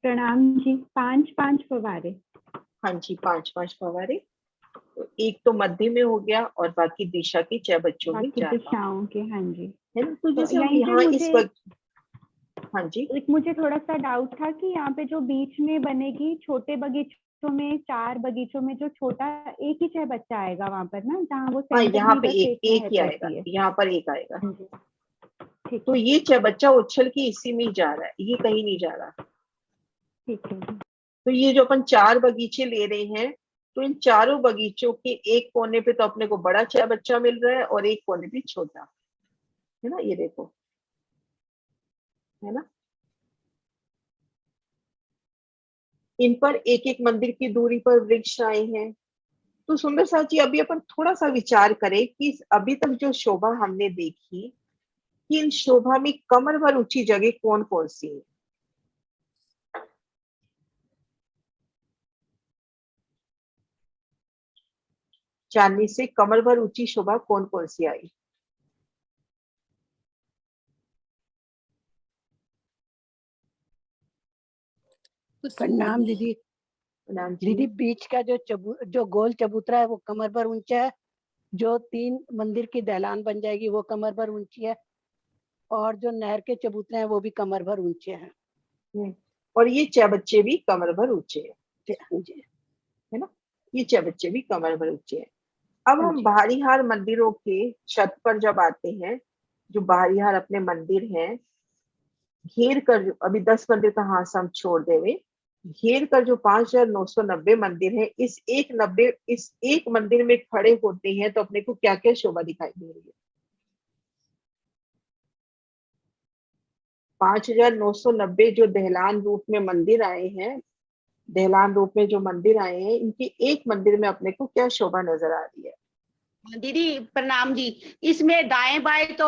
प्रणाम जी। 5-5 फवारे। हाँ जी 5-5 फवारे। तो एक तो मध्य में हो गया और बाकी दिशा के 6 बच्चों में 4 दिशाओं के। हाँ जी है ना। तो जैसे यहीं यहाँ पे इस हाँ जी मुझे थोड़ा सा डाउट था कि यहाँ पे जो बीच में बनेगी, छोटे बगीचों में 4 बगीचों में जो छोटा एक ही 6 बच्चा आएगा वहां पर ना, जहाँ वो हाँ, सेंटर यहाँ में पे बस एक ही आएगा, यहाँ पर एक आएगा। तो ये 6 बच्चा उछल के इसी में ही जा रहा है, ये कहीं नहीं जा रहा। ठीक है। तो ये जो अपन 4 बगीचे ले रहे हैं, तो इन चारों बगीचों के एक कोने पे तो अपने को बड़ा 6 बच्चा मिल रहा है और एक कोने पे छोटा, है ना। ये देखो, है ना। इन पर एक एक मंदिर की दूरी पर वृक्ष आए हैं। तो सुंदर साथ जी अभी अपन थोड़ा सा विचार करें कि अभी तक जो शोभा हमने देखी, कि इन शोभा में कमर भर ऊंची जगह कौन कौन सी है। चांदनी से कमर भर ऊंची शोभा कौन कौन सी आई। प्रणाम दीदी। दीदी बीच का जो गोल चबूतरा है वो कमर भर ऊंचा है, जो 3 मंदिर की दहलान बन जाएगी वो कमर भर ऊंची है, और जो नहर के चबूतरे हैं वो भी कमर भर ऊंचे हैं। और ये 6 बच्चे भी कमर भर ऊंचे हैं, है ना। ये 6 बच्चे भी कमर भर ऊंचे हैं। अब हम बाहरी हार मंदिरों के छत पर जब आते हैं, जो बाहरी हार अपने मंदिर हैं, घेर कर, अभी 10 मंदिर का हाथ हम छोड़ देवे, घेर कर जो 5990 मंदिर है, इस एक मंदिर में खड़े होते हैं, तो अपने को क्या क्या शोभा दिखाई दे रही है। 5990 जो दहलान रूप में मंदिर आए हैं, दहलान रूप में जो मंदिर आए हैं, इनके एक मंदिर में अपने को क्या शोभा नजर आ रही है। दीदी प्रणाम जी। इसमें दाएं बाएं तो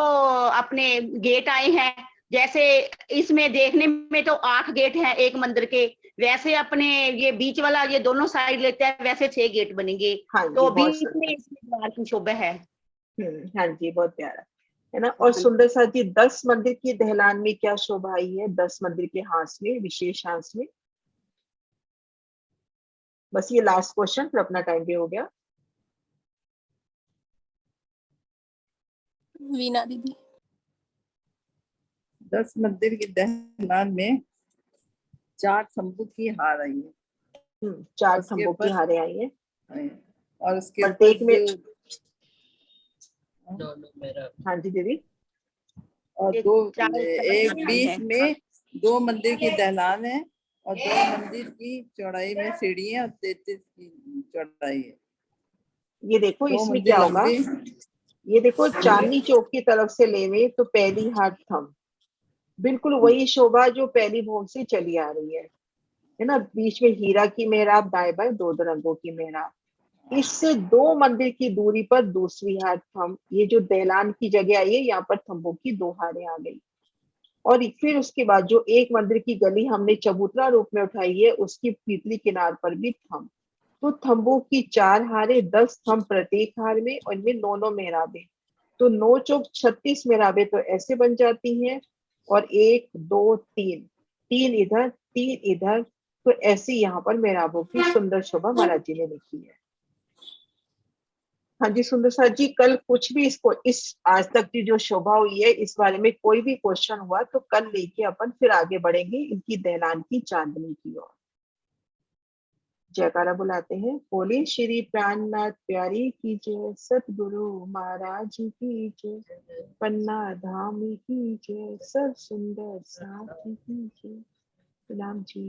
अपने गेट आए हैं, जैसे इसमें देखने में तो 8 गेट हैं एक मंदिर के, वैसे अपने ये बीच वाला ये दोनों साइड लेते हैं, वैसे 6 गेट बनेंगे। हाँ जी, तो बहुत बीच सुंदर। में इसमें द्वार की शोभा है। हाँ जी, बहुत प्यारा है ना। और सुंदर सा जी, 10 मंदिर की दहलान में क्या शोभा आई है? 10 मंदिर के हांस में, विशेष हांस में। बस ये लास्ट क्वेश्चन, फिर अपना टाइम भी हो गया। वीना दीदी। 10 मंदिर की दहलान में 4 तंबू की हार आई है। 4 तंबू की हारें आई है और उसके प्रत्येक में। मेरा हाँ जी दीदी। और एक बीच में 2 मंदिर की दहलान है और 2 मंदिर की चौड़ाई में सीढ़ी है और 33 की चौड़ाई है। ये देखो इसमें क्या होगा, ये देखो चांदनी चौक की तरफ से लेवे तो पहली हाथ थम, बिल्कुल वही शोभा जो पहली भोग से चली आ रही है ना। बीच में हीरा की मेहराब, दाएं बाएं 2 रंगों की मेहराब। इससे 2 मंदिर की दूरी पर दूसरी हाथ थम, ये जो दहलान की जगह आई है, यहाँ पर थंबों की 2 हारें आ गई। और फिर उसके बाद जो एक मंदिर की गली हमने चबूतरा रूप में उठाई है, उसकी पीतली किनार पर भी थम। तो थंबों की 4 हारें, 10 थंब प्रत्येक हार में, और इनमें 9 मेहराबें। तो 9 चौक 36 मेहराबें तो ऐसे बन जाती हैं। और 1 2 3 3 इधर 3 इधर, तो ऐसे यहाँ पर मेहराबों की सुंदर शोभा महाराज जी ने लिखी है। हाँ जी सुंदर सर जी, कल कुछ भी इसको इस आज तक की जो शोभा हुई है इस बारे में कोई भी क्वेश्चन हुआ तो कल लेके अपन फिर आगे बढ़ेंगे इनकी दहलान की चांदनी की ओर। जयकारा बुलाते हैं। बोले श्री प्राणनाथ प्यारी की जय, सतगुरु महाराज की जय, पन्ना धाम की जय, सब सुंदर साथी की जय। राम जी।